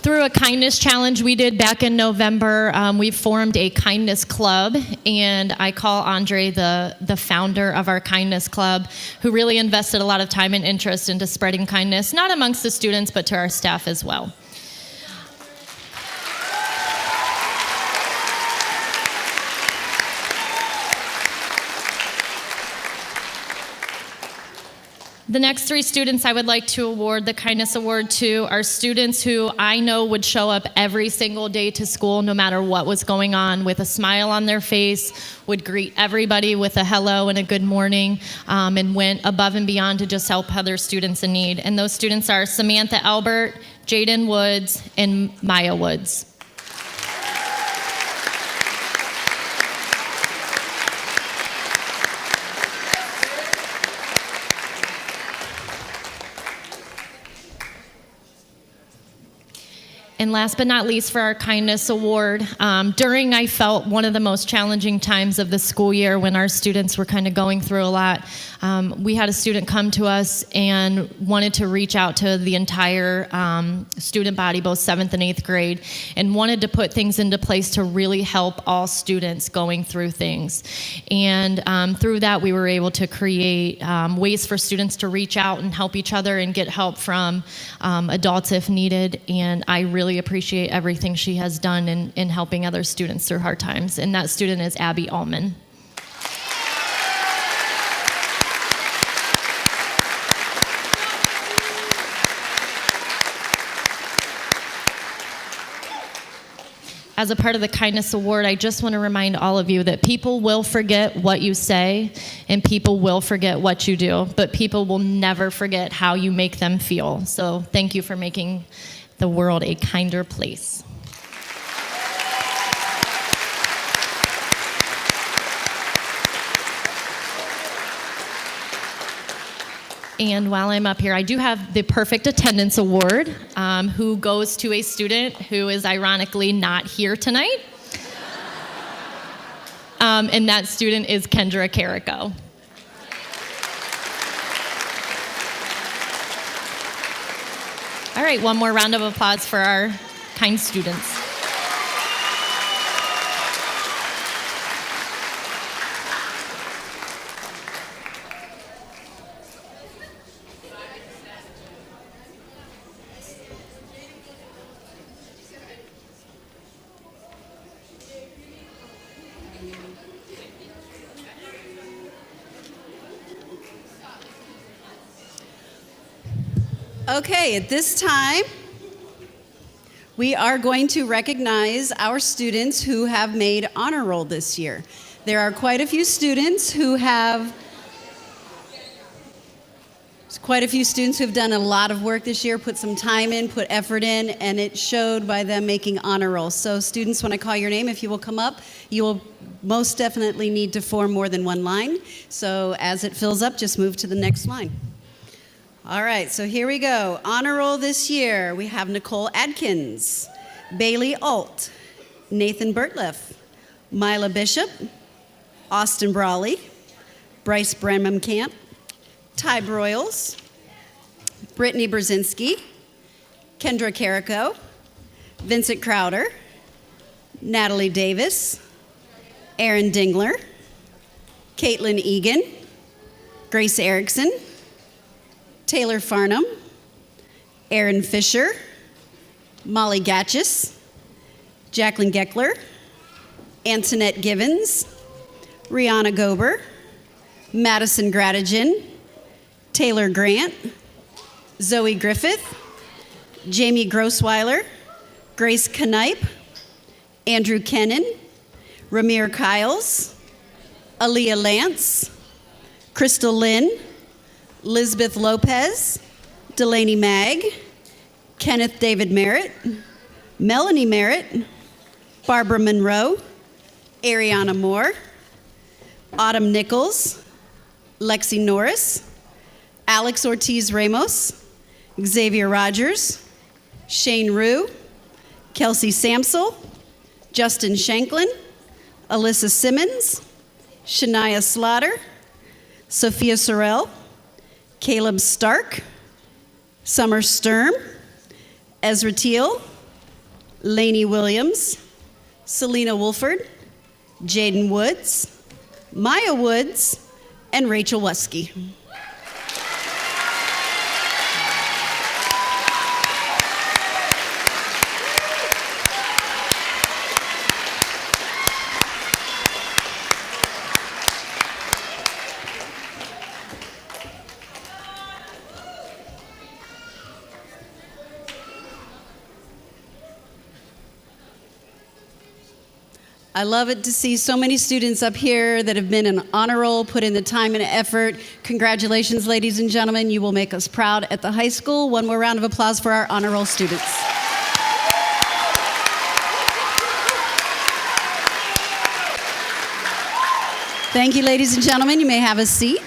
Through a kindness challenge we did back in November, we formed a kindness club, and I call Andre the founder of our kindness club, who really invested a lot of time and interest into spreading kindness, not amongst the students, but to our staff as well. The next three students I would like to award the Kindness Award to are students who I know would show up every single day to school, no matter what was going on, with a smile on their face, would greet everybody with a hello and a good morning, and went above and beyond to just help other students in need. And those students are Samantha Albert, Jaden Woods, and Maya Woods. And last but not least, for our Kindness Award, during, I felt, one of the most challenging times of the school year when our students were kind of going through a lot, we had a student come to us and wanted to reach out to the entire student body, both 7th and 8th grade, and wanted to put things into place to really help all students going through things. And through that, we were able to create ways for students to reach out and help each other and get help from adults if needed. And I really really appreciate everything she has done in helping other students through hard times. And that student is Abby Allman. As a part of the Kindness Award, I just want to remind all of you that people will forget what you say and people will forget what you do, but people will never forget how you make them feel. So thank you for making the world a kinder place. And while I'm up here, I do have the Perfect Attendance Award, who goes to a student who is ironically not here tonight. And that student is Kendra Carrico. All right, one more round of applause for our kind students. Okay, at this time, we are going to recognize our students who have made honor roll this year. There are quite a few students who've done a lot of work this year, put some time in, put effort in, and it showed by them making honor roll. So students, when I call your name, if you will come up, you will most definitely need to form more than one line. So as it fills up, just move to the next line. All right, so here we go. Honor roll this year, we have Nicole Adkins, Bailey Alt, Nathan Bertliff, Mila Bishop, Austin Brawley, Bryce Brenham-Camp, Ty Broyles, Brittany Brzezinski, Kendra Carrico, Vincent Crowder, Natalie Davis, Aaron Dingler, Caitlin Egan, Grace Erickson, Taylor Farnham, Aaron Fisher, Molly Gatchis, Jacqueline Geckler, Antoinette Givens, Rihanna Gober, Madison Gratigan, Taylor Grant, Zoe Griffith, Jamie Grossweiler, Grace Knipe, Andrew Kennan, Ramir Kiles, Aaliyah Lance, Crystal Lynn, Lisbeth Lopez, Delaney Mag, Kenneth David Merritt, Melanie Merritt, Barbara Monroe, Ariana Moore, Autumn Nichols, Lexi Norris, Alex Ortiz Ramos, Xavier Rogers, Shane Rue, Kelsey Samsel, Justin Shanklin, Alyssa Simmons, Shania Slaughter, Sophia Sorrell, Caleb Stark, Summer Sturm, Ezra Teal, Lainey Williams, Selena Wolford, Jaden Woods, Maya Woods, and Rachel Wusky. I love it to see so many students up here that have been in honor roll, put in the time and effort. Congratulations, ladies and gentlemen. You will make us proud at the high school. One more round of applause for our honor roll students. Thank you, ladies and gentlemen. You may have a seat.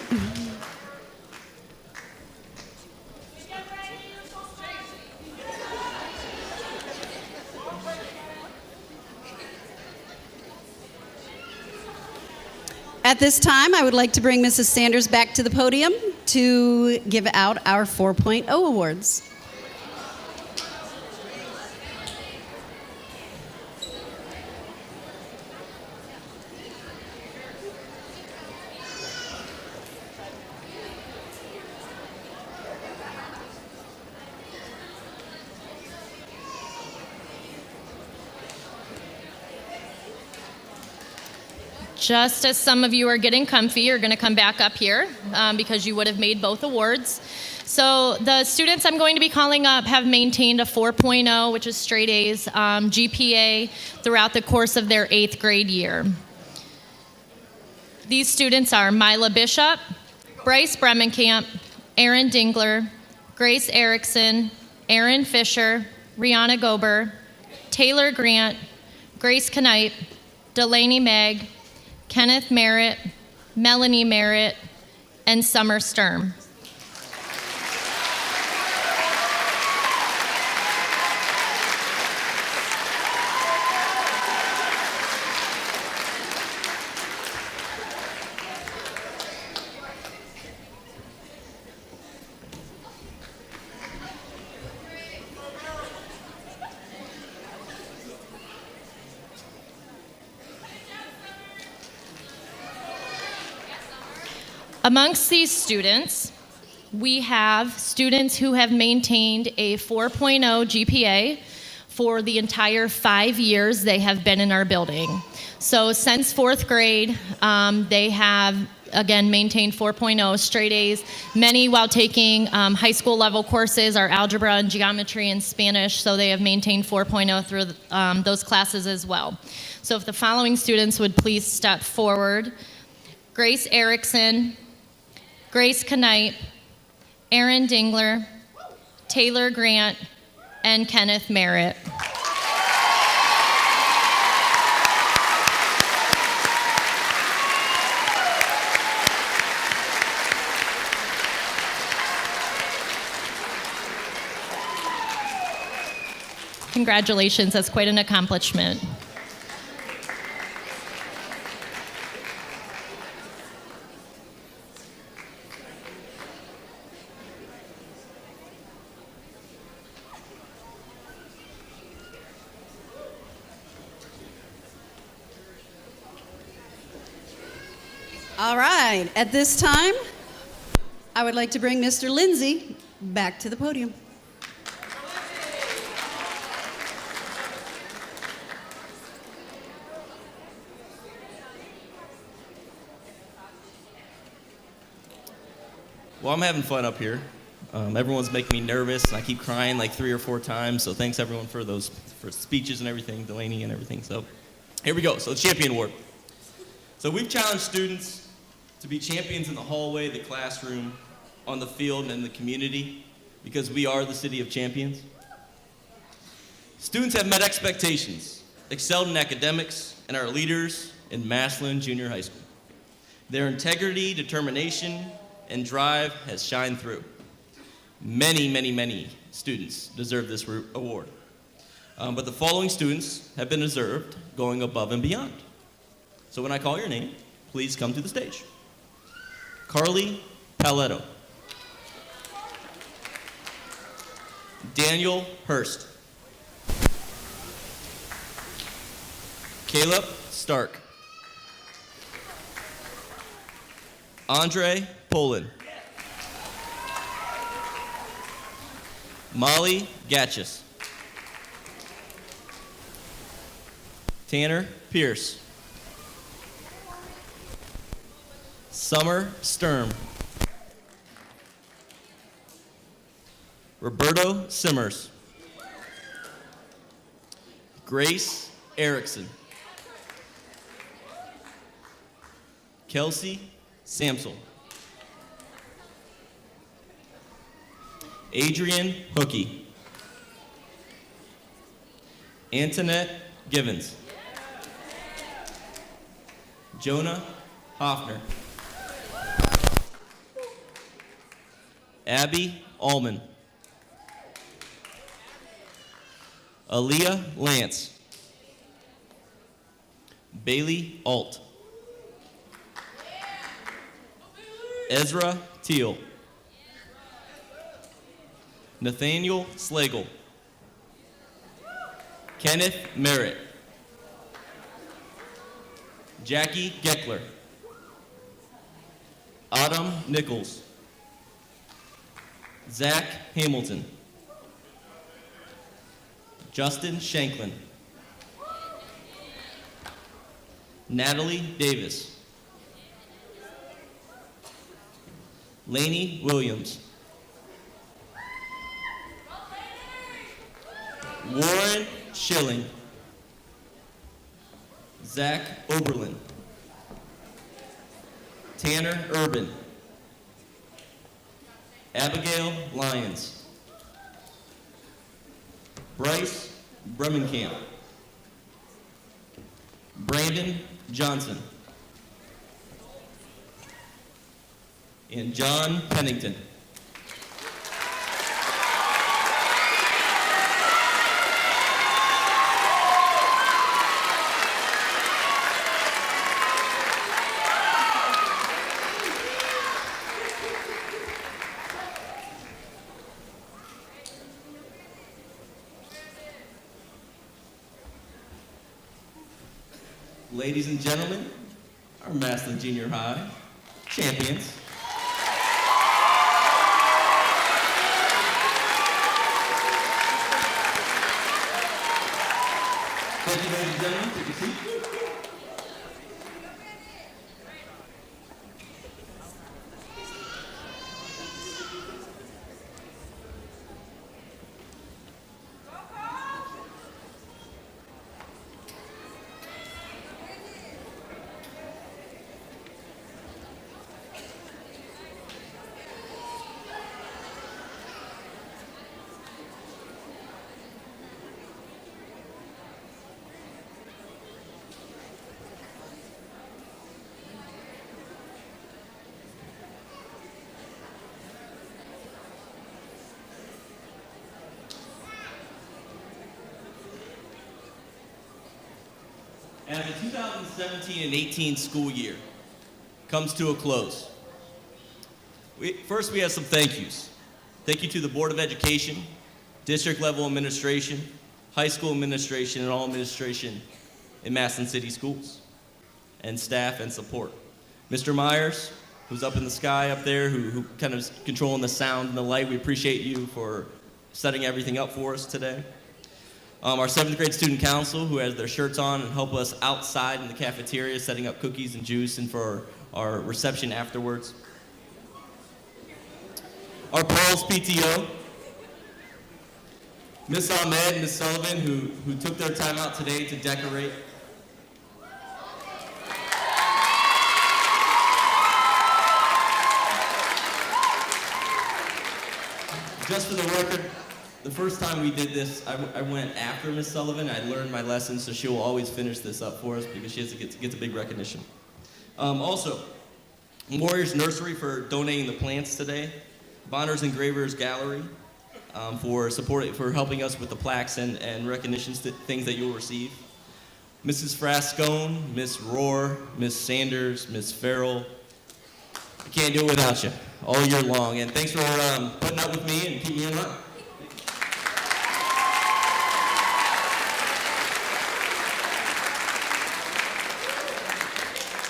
At this time, I would like to bring Mrs. Sanders back to the podium to give out our 4.0 awards. Just as some of you are getting comfy, you're going to come back up here because you would have made both awards. So the students I'm going to be calling up have maintained a 4.0, which is straight A's, GPA throughout the course of their 8th grade year. These students are Mila Bishop, Bryce Bremenkamp, Aaron Dingler, Grace Erickson, Aaron Fisher, Rihanna Gober, Taylor Grant, Grace Knipe, Delaney Meg, Kenneth Merritt, Melanie Merritt, and Summer Sturm. Amongst these students, we have students who have maintained a 4.0 GPA for the entire 5 years they have been in our building. So since 4th grade, they have, again, maintained 4.0 straight A's, many while taking high school level courses, our algebra and geometry and Spanish, so they have maintained 4.0 through those classes as well. So if the following students would please step forward. Grace Erickson, Grace Knipe, Aaron Dingler, Taylor Grant, and Kenneth Merritt. Congratulations, that's quite an accomplishment. All right, at this time, I would like to bring Mr. Lindsay back to the podium. Well, I'm having fun up here. Everyone's making me nervous, and I keep crying like 3 or 4 times, so thanks everyone for those speeches and everything, Delaney and everything. So here we go, so the Champion Award. So we've challenged students to be champions in the hallway, the classroom, on the field, and in the community, because we are the city of champions. Students have met expectations, excelled in academics, and are leaders in Massillon Junior High School. Their integrity, determination, and drive has shined through. Many, many, many students deserve this award. But the following students have been deserved, going above and beyond. So when I call your name, please come to the stage. Carly Paletto. Daniel Hurst. Caleb Stark. Andre Poland. Molly Gatchis. Tanner Pierce. Summer Sturm. Roberto Simmers. Grace Erickson. Kelsey Samsel. Adrian Hookey. Antoinette Givens. Jonah Hoffner. Abby Allman. Aaliyah Lance. Bailey Alt. Ezra Teal. Nathaniel Slagle. Kenneth Merritt. Jackie Geckler. Autumn Nichols. Zach Hamilton. Justin Shanklin. Natalie Davis. Lainey Williams. Warren Schilling. Zach Oberlin. Tanner Urban. Abigail Lyons. Bryce Bremenkamp. Brandon Johnson. And John Pennington. Ladies and gentlemen, our Massillon Junior High champions. Thank you, ladies and gentlemen. Take a seat. As the 2017 and 18 school year comes to a close, first we have some thank yous. Thank you to the Board of Education, district level administration, high school administration, and all administration in Massillon City Schools, and staff and support. Mr. Myers, who's up in the sky up there, who kind of is controlling the sound and the light, we appreciate you for setting everything up for us today. Our 7th grade student council, who has their shirts on and help us outside in the cafeteria, setting up cookies and juice and for our reception afterwards. Our Pearls PTO, Miss Ahmed and Miss Sullivan, who took their time out today to decorate. Just for the record, the first time we did this, I went after Miss Sullivan. I learned my lesson, so she will always finish this up for us because she gets a big recognition. Also, Warriors Nursery for donating the plants today. Bonners Engravers Gallery for helping us with the plaques and recognitions, things that you'll receive. Mrs. Frascone, Miss Rohr, Miss Sanders, Miss Farrell. I can't do it without you all year long. And thanks for putting up with me and keeping me in line.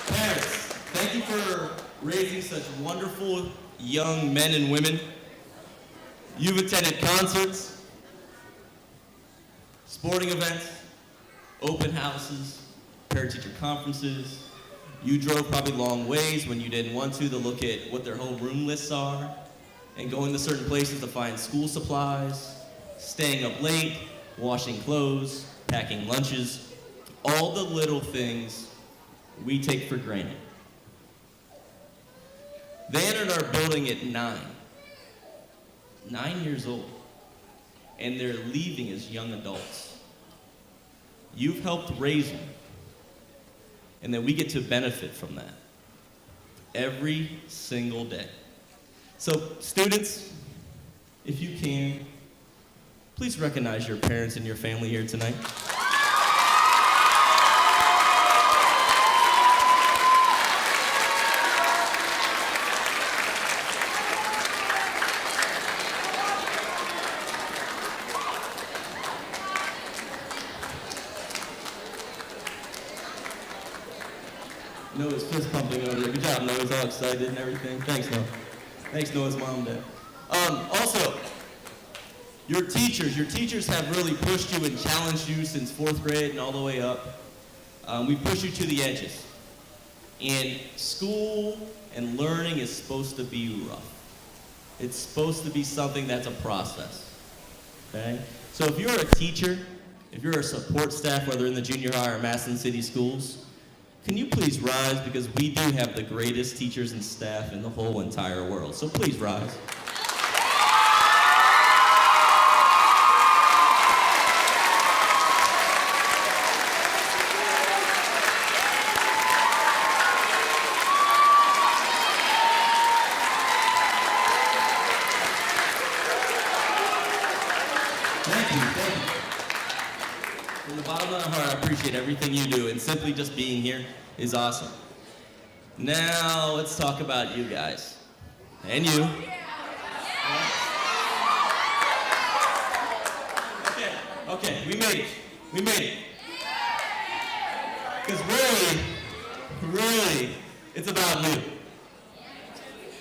Parents, thank you for raising such wonderful young men and women. You've attended concerts, sporting events, open houses, parent-teacher conferences. You drove probably long ways when you didn't want to look at what their whole room lists are, and going to certain places to find school supplies, staying up late, washing clothes, packing lunches, all the little things we take for granted. They entered our building at 9 years old, and they're leaving as young adults. You've helped raise them, and then we get to benefit from that every single day. So students, if you can, please recognize your parents and your family here tonight. Noah's fist pumping over there. Good job, Noah. He's all excited and everything. Thanks, Noah. Thanks, Noah's mom and dad. Also, your teachers have really pushed you and challenged you since 4th grade and all the way up. We push you to the edges. And school and learning is supposed to be rough. It's supposed to be something that's a process, okay? So if you're a teacher, if you're a support staff, whether in the junior high or Massillon City Schools, can you please rise, because we do have the greatest teachers and staff in the whole entire world. So please rise. From the bottom of my heart, I appreciate everything you do, and simply just being here is awesome. Now, let's talk about you guys. And you. Okay, we made it. We made it. Because really, it's about you.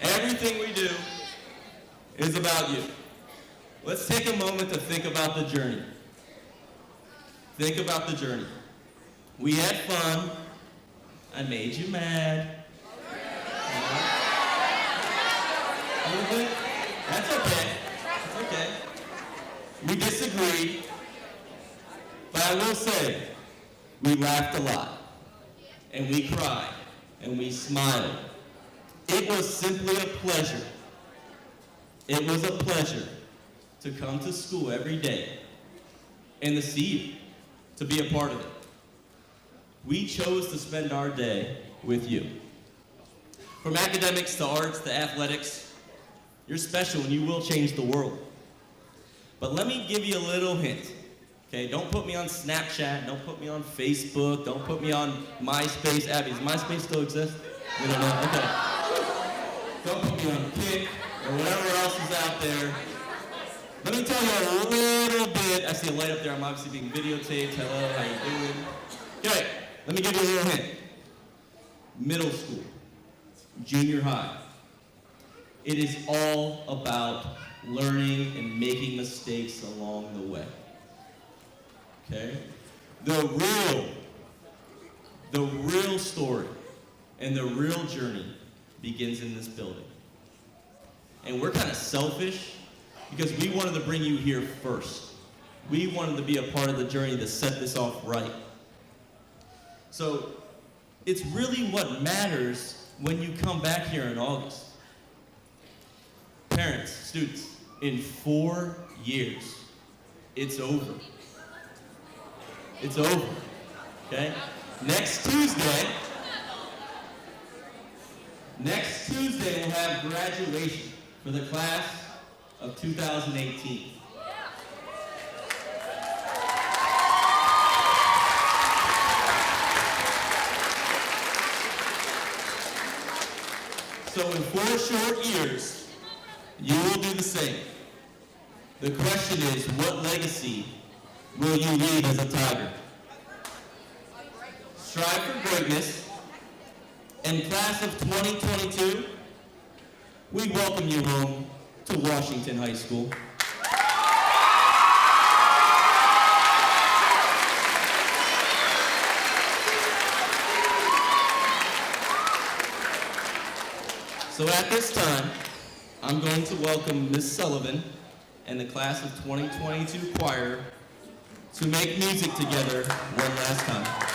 Everything we do is about you. Let's take a moment to think about the journey. Think about the journey. We had fun. I made you mad. A little bit? That's okay. That's okay. We disagreed. But I will say, we laughed a lot. And we cried. And we smiled. It was simply a pleasure. It was a pleasure to come to school every day and to see you, to be a part of it. We chose to spend our day with you. From academics to arts to athletics, you're special and you will change the world. But let me give you a little hint. Okay, don't put me on Snapchat, don't put me on Facebook, don't put me on MySpace. Abby, does MySpace still exist? We don't know, okay. Don't put me on Kik or whatever else is out there. Let me tell you a little bit. I see a light up there. I'm obviously being videotaped. Hello, how you doing? Okay, let me give you a little hint. Middle school, junior high. It is all about learning and making mistakes along the way. Okay? The real story and the real journey begins in this building. And we're kind of selfish because we wanted to bring you here first. We wanted to be a part of the journey to set this off right. So it's really what matters when you come back here in August. Parents, students, in 4 years, it's over. It's over, okay? Next Tuesday, we'll have graduation for the class of 2018. So in 4 short years, you will do the same. The question is, what legacy will you leave as a Tiger? Strive for greatness. And class of 2022, we welcome you home to Washington High School. So at this time, I'm going to welcome Ms. Sullivan and the class of 2022 choir to make music together one last time.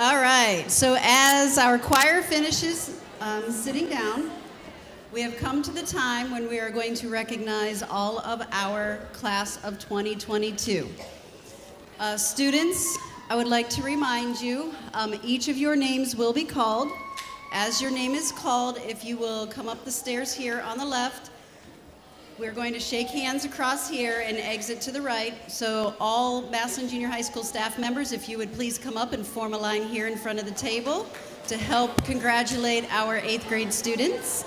All right, so as our choir finishes sitting down, we have come to the time when we are going to recognize all of our class of 2022. Students, I would like to remind you, each of your names will be called. As your name is called, if you will come up the stairs here on the left, we're going to shake hands across here and exit to the right. So all Massillon Junior High School staff members, if you would please come up and form a line here in front of the table to help congratulate our 8th grade students.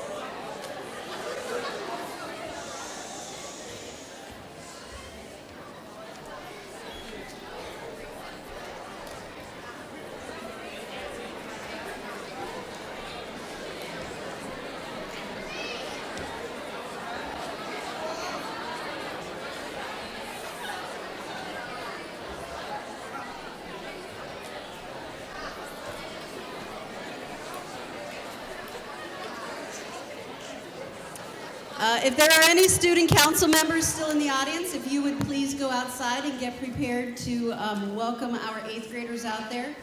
If there are any student council members still in the audience, if you would please go outside and get prepared to welcome our 8th graders out there.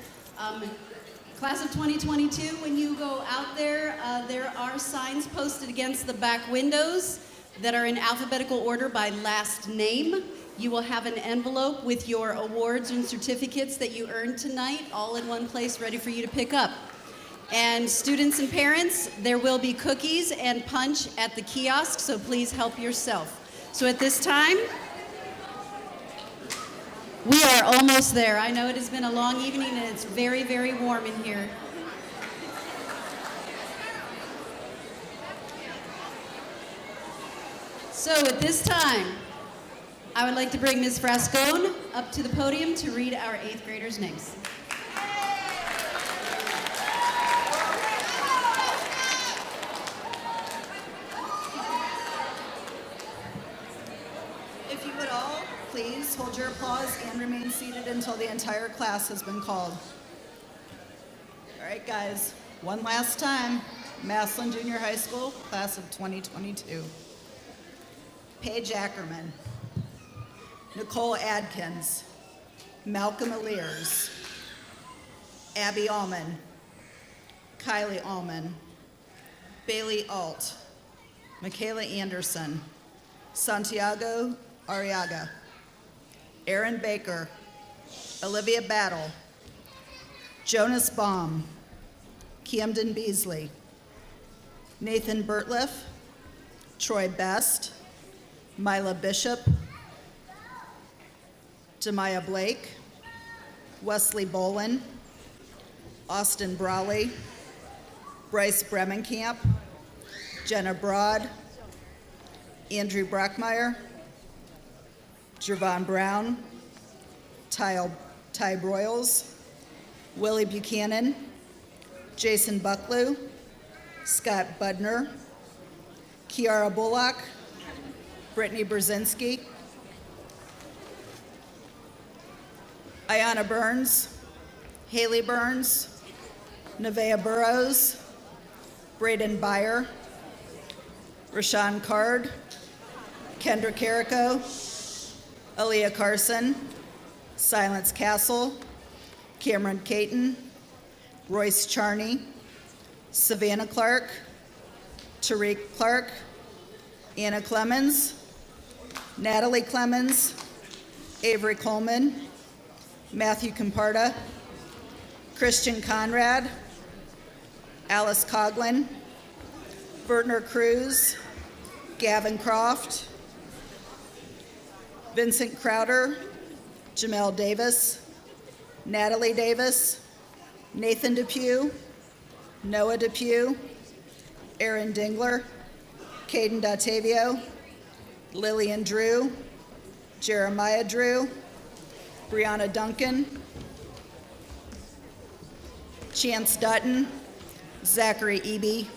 Class of 2022, when you go out there, there are signs posted against the back windows that are in alphabetical order by last name. You will have an envelope with your awards and certificates that you earned tonight, all in one place, ready for you to pick up. And students and parents, there will be cookies and punch at the kiosk, so please help yourself. So at this time, we are almost there. I know it has been a long evening and it's very, very warm in here. So at this time, I would like to bring Ms. Frascone up to the podium to read our 8th graders' names. Please hold your applause and remain seated until the entire class has been called. All right, guys, one last time. Massillon Junior High School, class of 2022. Paige Ackerman, Nicole Adkins, Malcolm Alears, Abby Allman, Kylie Allman, Bailey Alt, Michaela Anderson, Santiago Arriaga, Aaron Baker, Olivia Battle, Jonas Baum, Camden Beasley, Nathan Bertliff, Troy Best, Mila Bishop, Demaya Blake, Wesley Bolin, Austin Brawley, Bryce Bremenkamp, Jenna Broad, Andrew Brockmeyer, Jervon Brown, Ty Broyles, Willie Buchanan, Jason Bucklew, Scott Budner, Kiara Bullock, Brittany Brzezinski, Ayanna Burns, Haley Burns, Nevaeh Burrows, Braden Byer, Rashawn Card, Kendra Carrico, Aaliyah Carson, Silence Castle, Cameron Caton, Royce Charney, Savannah Clark, Tariq Clark, Anna Clemens, Natalie Clemens, Avery Coleman, Matthew Comparda, Christian Conrad, Alice Coughlin, Vertner Cruz, Gavin Croft, Vincent Crowder, Jamel Davis, Natalie Davis, Nathan Depew, Noah Depew, Aaron Dingler, Caden Datavio, Lillian Drew, Jeremiah Drew, Brianna Duncan, Chance Dutton, Zachary Eby,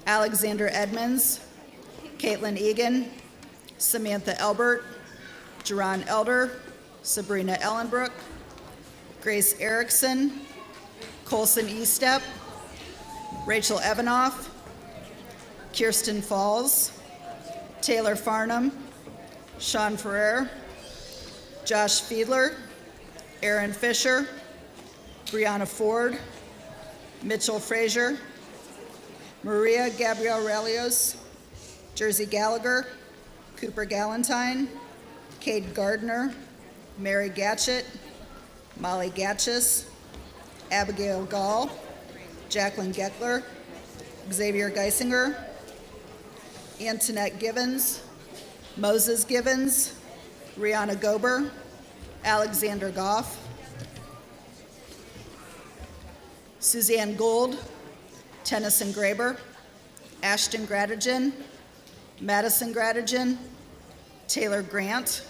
Alexander Edmonds, Caitlin Egan, Samantha Elbert, Jerron Elder, Sabrina Ellenbrook, Grace Erickson, Colson Estep, Rachel Evanoff, Kirsten Falls, Taylor Farnham, Sean Ferrer, Josh Fiedler, Aaron Fisher, Brianna Ford, Mitchell Frazier, Maria Gabrielle Relios, Jersey Gallagher, Cooper Galentine, Cade Gardner, Mary Gatchett, Molly Gatchis, Abigail Gall, Jacqueline Geckler, Xavier Geisinger, Antoinette Givens, Moses Givens, Rihanna Gober, Alexander Goff, Suzanne Gould, Tennyson Graber, Ashton Gradigan, Madison Gradigan, Taylor Grant,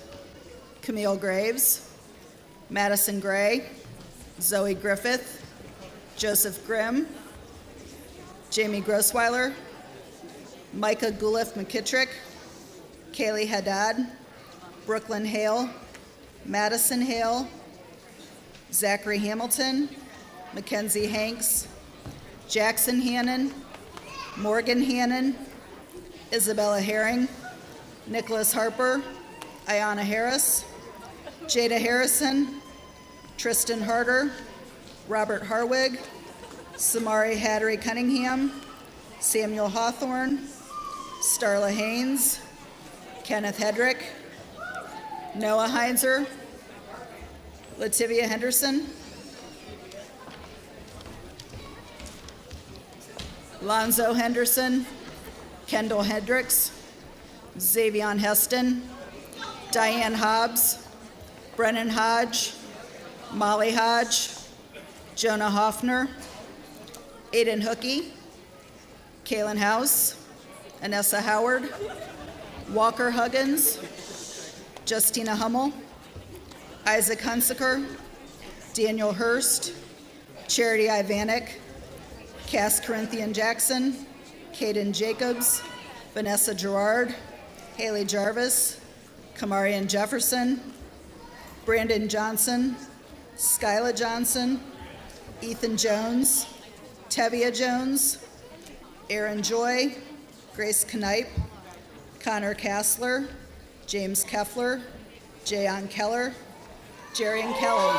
Camille Graves, Madison Gray, Zoe Griffith, Joseph Grimm, Jamie Grossweiler, Micah Guliff McKittrick, Kaylee Haddad, Brooklyn Hale, Madison Hale, Zachary Hamilton, Mackenzie Hanks, Jackson Hannon, Morgan Hannon, Isabella Herring, Nicholas Harper, Ayanna Harris, Jada Harrison, Tristan Harder, Robert Harwig, Samari Hattery Cunningham, Samuel Hawthorne, Starla Haynes, Kenneth Hedrick, Noah Heinzer, Lativia Henderson, Lonzo Henderson, Kendall Hendricks, Xavion Heston, Diane Hobbs, Brennan Hodge, Molly Hodge, Jonah Hoffner, Aiden Hookey, Kaylin House, Anessa Howard, Walker Huggins, Justina Hummel, Isaac Hunsaker, Daniel Hurst, Charity Ivanek, Cass Corinthian Jackson, Caden Jacobs, Vanessa Gerard, Haley Jarvis, Kamarian Jefferson, Brandon Johnson, Skyla Johnson, Ethan Jones, Tevia Jones, Aaron Joy, Grace Knipe, Connor Kassler, James Keffler, Jayon Keller, Jerian Kelly,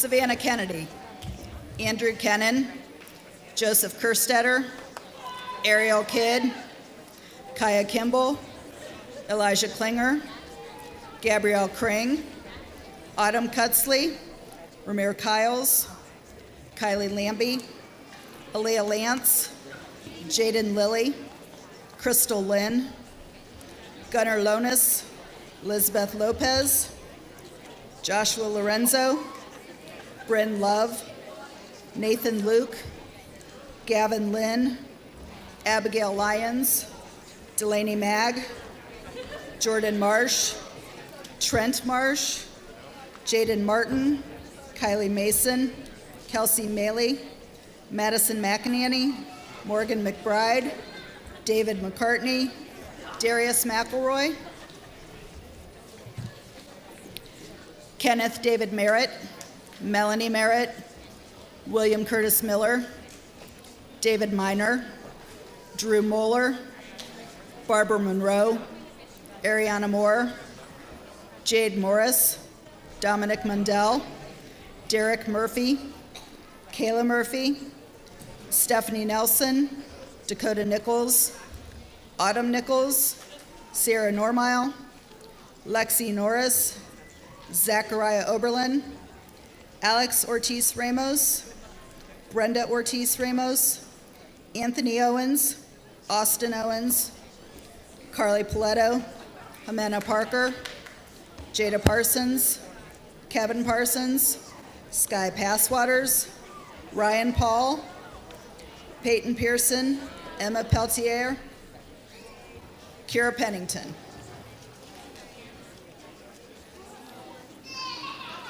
Savannah Kennedy, Andrew Kennan, Joseph Kerstetter, Ariel Kidd, Kaya Kimball, Elijah Klinger, Gabrielle Kring, Autumn Cutsley, Ramir Kiles, Kylie Lambie, Aaliyah Lance, Jaden Lilly, Crystal Lynn, Gunnar Lonis, Lisbeth Lopez, Joshua Lorenzo, Bryn Love, Nathan Luke, Gavin Lynn, Abigail Lyons, Delaney Mag, Jordan Marsh, Trent Marsh, Jaden Martin, Kylie Mason, Kelsey Maley, Madison McEnany, Morgan McBride, David McCartney, Darius McElroy, Kenneth David Merritt, Melanie Merritt, William Curtis Miller, David Miner, Drew Moeller, Barbara Monroe, Ariana Moore, Jade Morris, Dominic Mundell, Derek Murphy, Kayla Murphy, Stephanie Nelson, Dakota Nichols, Autumn Nichols, Sarah Normile, Lexi Norris, Zachariah Oberlin, Alex Ortiz Ramos, Brenda Ortiz Ramos, Anthony Owens, Austin Owens, Carly Paletto, Jimena Parker, Jada Parsons, Kevin Parsons, Sky Passwaters, Ryan Paul, Peyton Pearson, Emma Peltier, Kira Pennington.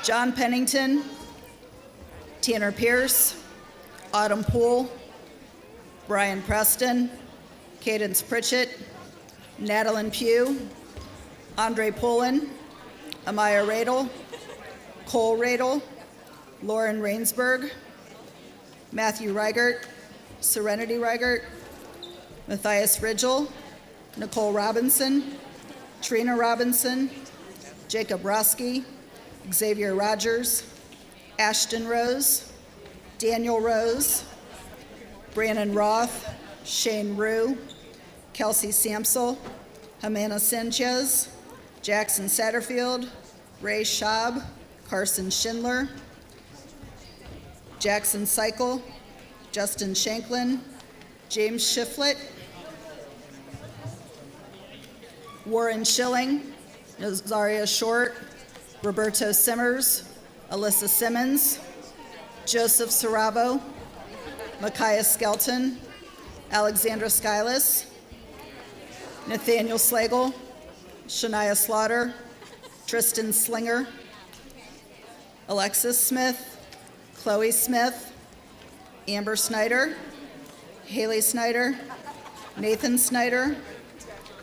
John Pennington, Tanner Pierce, Autumn Poole, Brian Preston, Cadence Pritchett, Natalie Pugh, Andre Pullen, Amaya Radel, Cole Radel, Lauren Rainsberg, Matthew Reigert, Serenity Reigert, Matthias Ridgel, Nicole Robinson, Trina Robinson, Jacob Roski, Xavier Rogers, Ashton Rose, Daniel Rose, Brandon Roth, Shane Rue, Kelsey Samsel, Jimena Sanchez, Jackson Satterfield, Ray Schaub, Carson Schindler, Jackson Cycle, Justin Shanklin, James Shiflett, Warren Schilling, Zaria Short, Roberto Simmers, Alyssa Simmons, Joseph Saravo, Micaiah Skelton, Alexandra Skylas, Nathaniel Slagle, Shania Slaughter, Tristan Slinger, Alexis Smith, Chloe Smith, Amber Snyder, Haley Snyder, Nathan Snyder,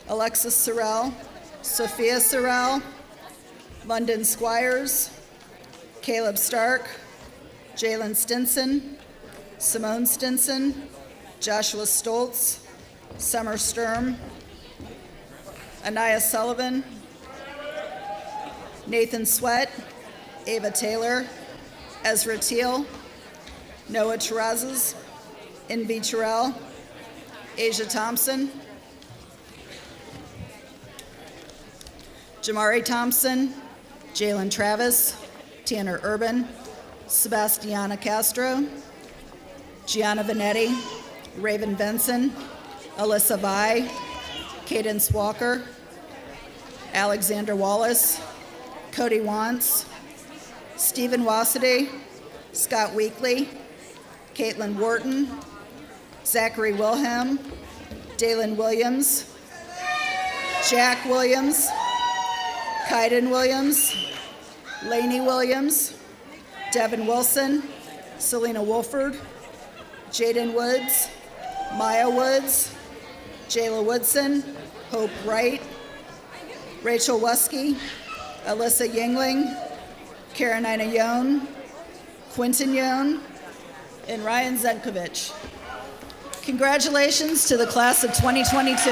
Alexis Sorrell, Sophia Sorrell, London Squires, Caleb Stark, Jalen Stinson, Simone Stinson, Joshua Stoltz, Summer Sturm, Anaya Sullivan, Nathan Sweat, Ava Taylor, Ezra Teal, Noah Terrazas, Envy Terrell, Asia Thompson, Jamari Thompson, Jalen Travis, Tanner Urban, Sebastiana Castro, Gianna Vanetti, Raven Benson, Alyssa Vi, Cadence Walker, Alexander Wallace, Cody Wantz, Stephen Wassity, Scott Weekly, Caitlin Wharton, Zachary Wilhelm, Dalen Williams, Jack Williams, Kaiden Williams, Lainey Williams, Devin Wilson, Selena Wolford, Jaden Woods, Maya Woods, Jayla Woodson, Hope Wright, Rachel Wusky, Alyssa Yingling, Karenina Yone, Quinton Yone, and Ryan Zenkovich. Congratulations to the class of 2022.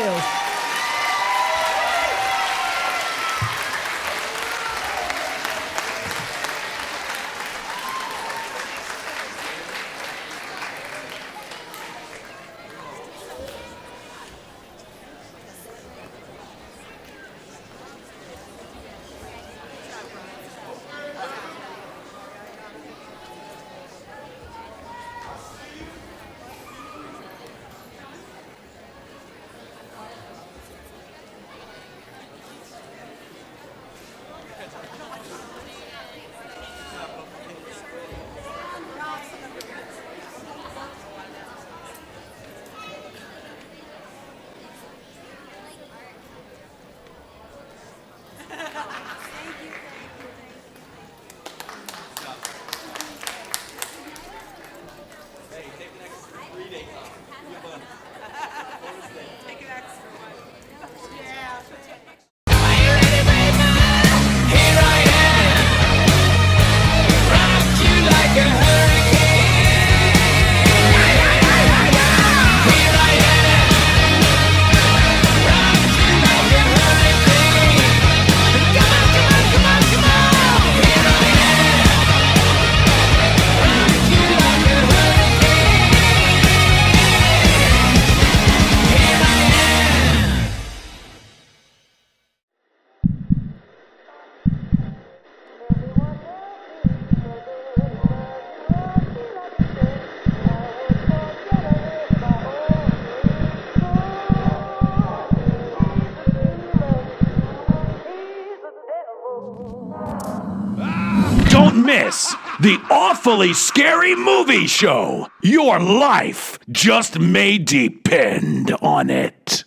Don't miss the Awfully Scary Movie Show. Your life just may depend on it.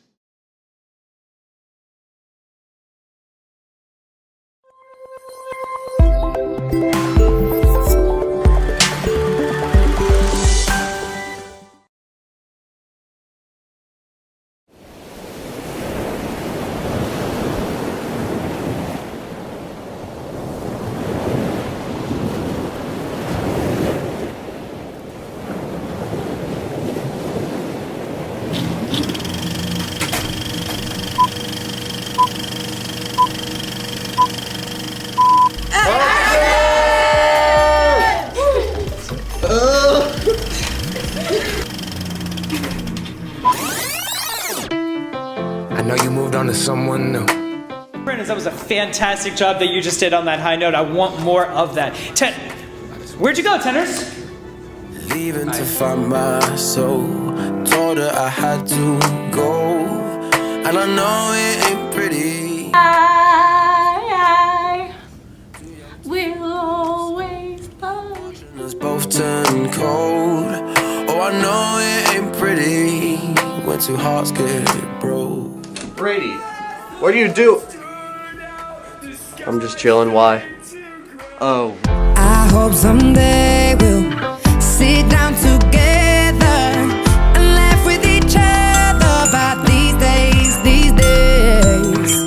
I know you moved on to someone new. Brandon, that was a fantastic job that you just did on that high note. I want more of that. Where'd you go, tenors? Leaving to find my soul. Told her I had to go. And I know it ain't pretty. I will always love you. Us both turn cold. Oh, I know it ain't pretty when two hearts get broke. Brady, what do you do? I'm just chilling. Why? Oh. I hope someday we'll sit down together and laugh with each other about these days, these days.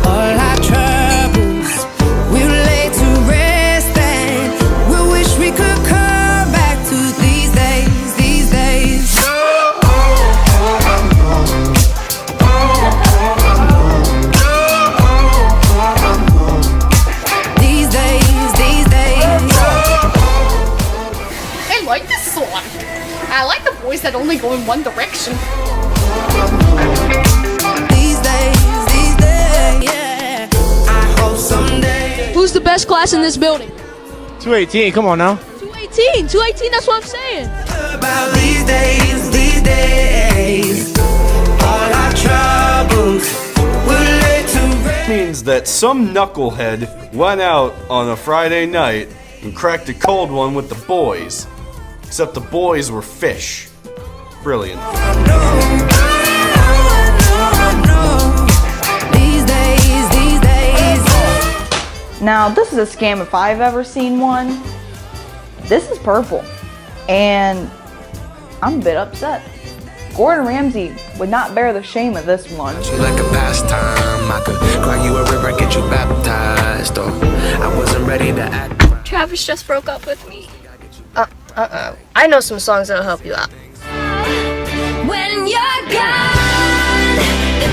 All our troubles we'll lay to rest and we wish we could come back to these days, these days. These days, these days. I like this song. I like the boys that only go in one direction. These days, yeah. I hope someday. Who's the best class in this building? 218, come on now. 218, that's what I'm saying. About these days. All our troubles will lay to rest. Means that some knucklehead went out on a Friday night and cracked a cold one with the boys. Except the boys were fish. Brilliant. These days, these days. Now, this is a scam if I've ever seen one. This is purple, and I'm a bit upset. Gordon Ramsay would not bear the shame of this one. Like a pastime, I could cry you a river, get you baptized. Oh, I wasn't ready to act. Travis just broke up with me. I know some songs that'll help you out. When you're gone,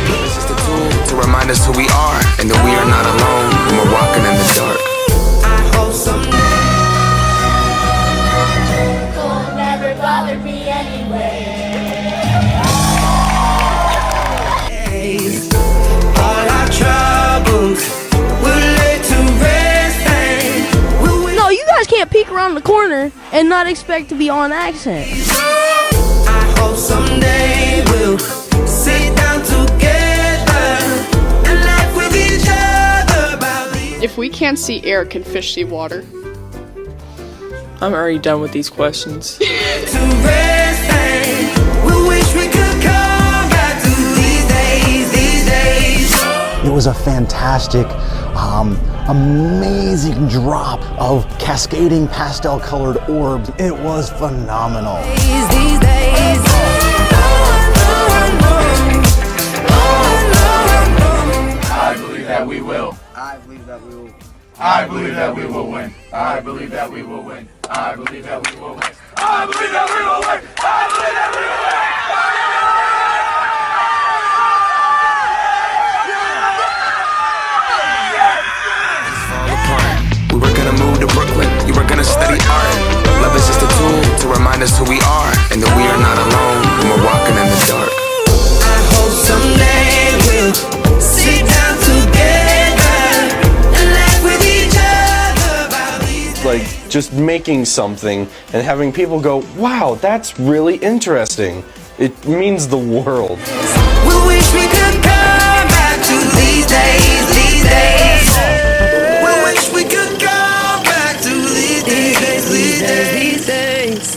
this is the tool to remind us who we are and that we are not alone when we're walking in the dark. I hope someday Cold never bothered me anyway. all our troubles will lay to rest and No, you guys can't peek around the corner and not expect to be on accent. I hope someday we'll sit down together and laugh with each other about these. If we can't see air, can fish see water? I'm already done with these questions. To rest and we wish we could come back to these days, these days. It was a fantastic, amazing drop of cascading pastel-colored orbs. It was phenomenal. These days. I believe that we will. I believe that we will. I believe that we will win. I believe that we will win. I believe that we will win. I believe that we will win. I believe that we will win. We were gonna move to Brooklyn, you were gonna study art. Love is just a tool to remind us who we are and that we are not alone when we're walking in the dark. I hope someday we'll sit down together and laugh with each other about these. Like just making something and having people go, wow, that's really interesting. It means the world. We wish we could come back to these days, these days. We wish we could come back to these days, these days, these days.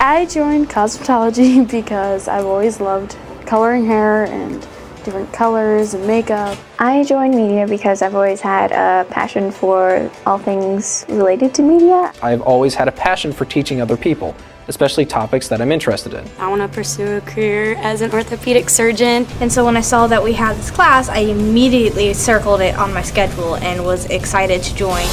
I joined cosmetology because I've always loved coloring hair and different colors and makeup. I joined media because I've always had a passion for all things related to media. I've always had a passion for teaching other people, especially topics that I'm interested in. I want to pursue a career as an orthopedic surgeon. And so when I saw that we had this class, I immediately circled it on my schedule and was excited to join.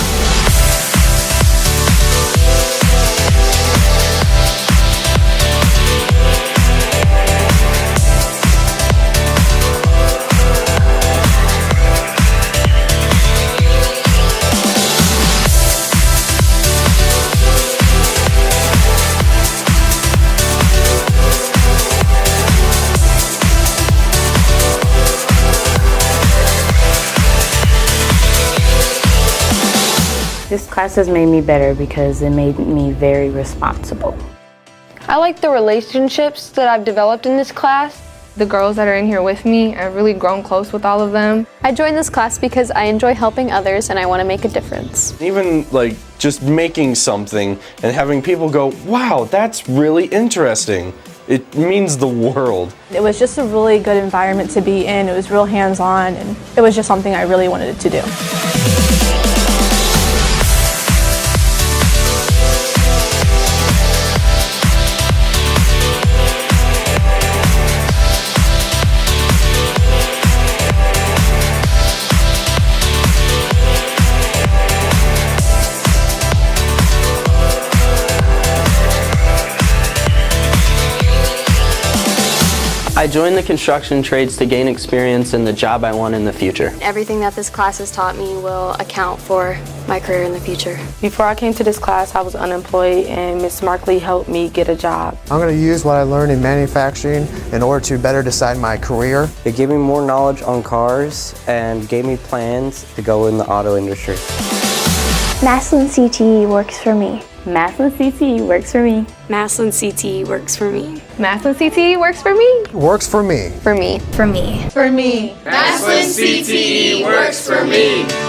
class has made me better because it made me very responsible. I like the relationships that I've developed in this class. The girls that are in here with me, I've really grown close with all of them. I joined this class because I enjoy helping others and I want to make a difference. Even like just making something and having people go, wow, that's really interesting. It means the world. It was just a really good environment to be in. It was real hands-on and it was just something I really wanted to do. I joined the construction trades to gain experience in the job I want in the future. Everything that this class has taught me will account for my career in the future. Before I came to this class, I was unemployed and Ms. Markley helped me get a job. I'm going to use what I learned in manufacturing in order to better decide my career. It gave me more knowledge on cars and gave me plans to go in the auto industry. Massillon CTE works for me. Massillon CTE works for me. Massillon CTE works for me. Massillon CTE works for me. Works for me. For me. For me. For me. Massillon CTE works for me.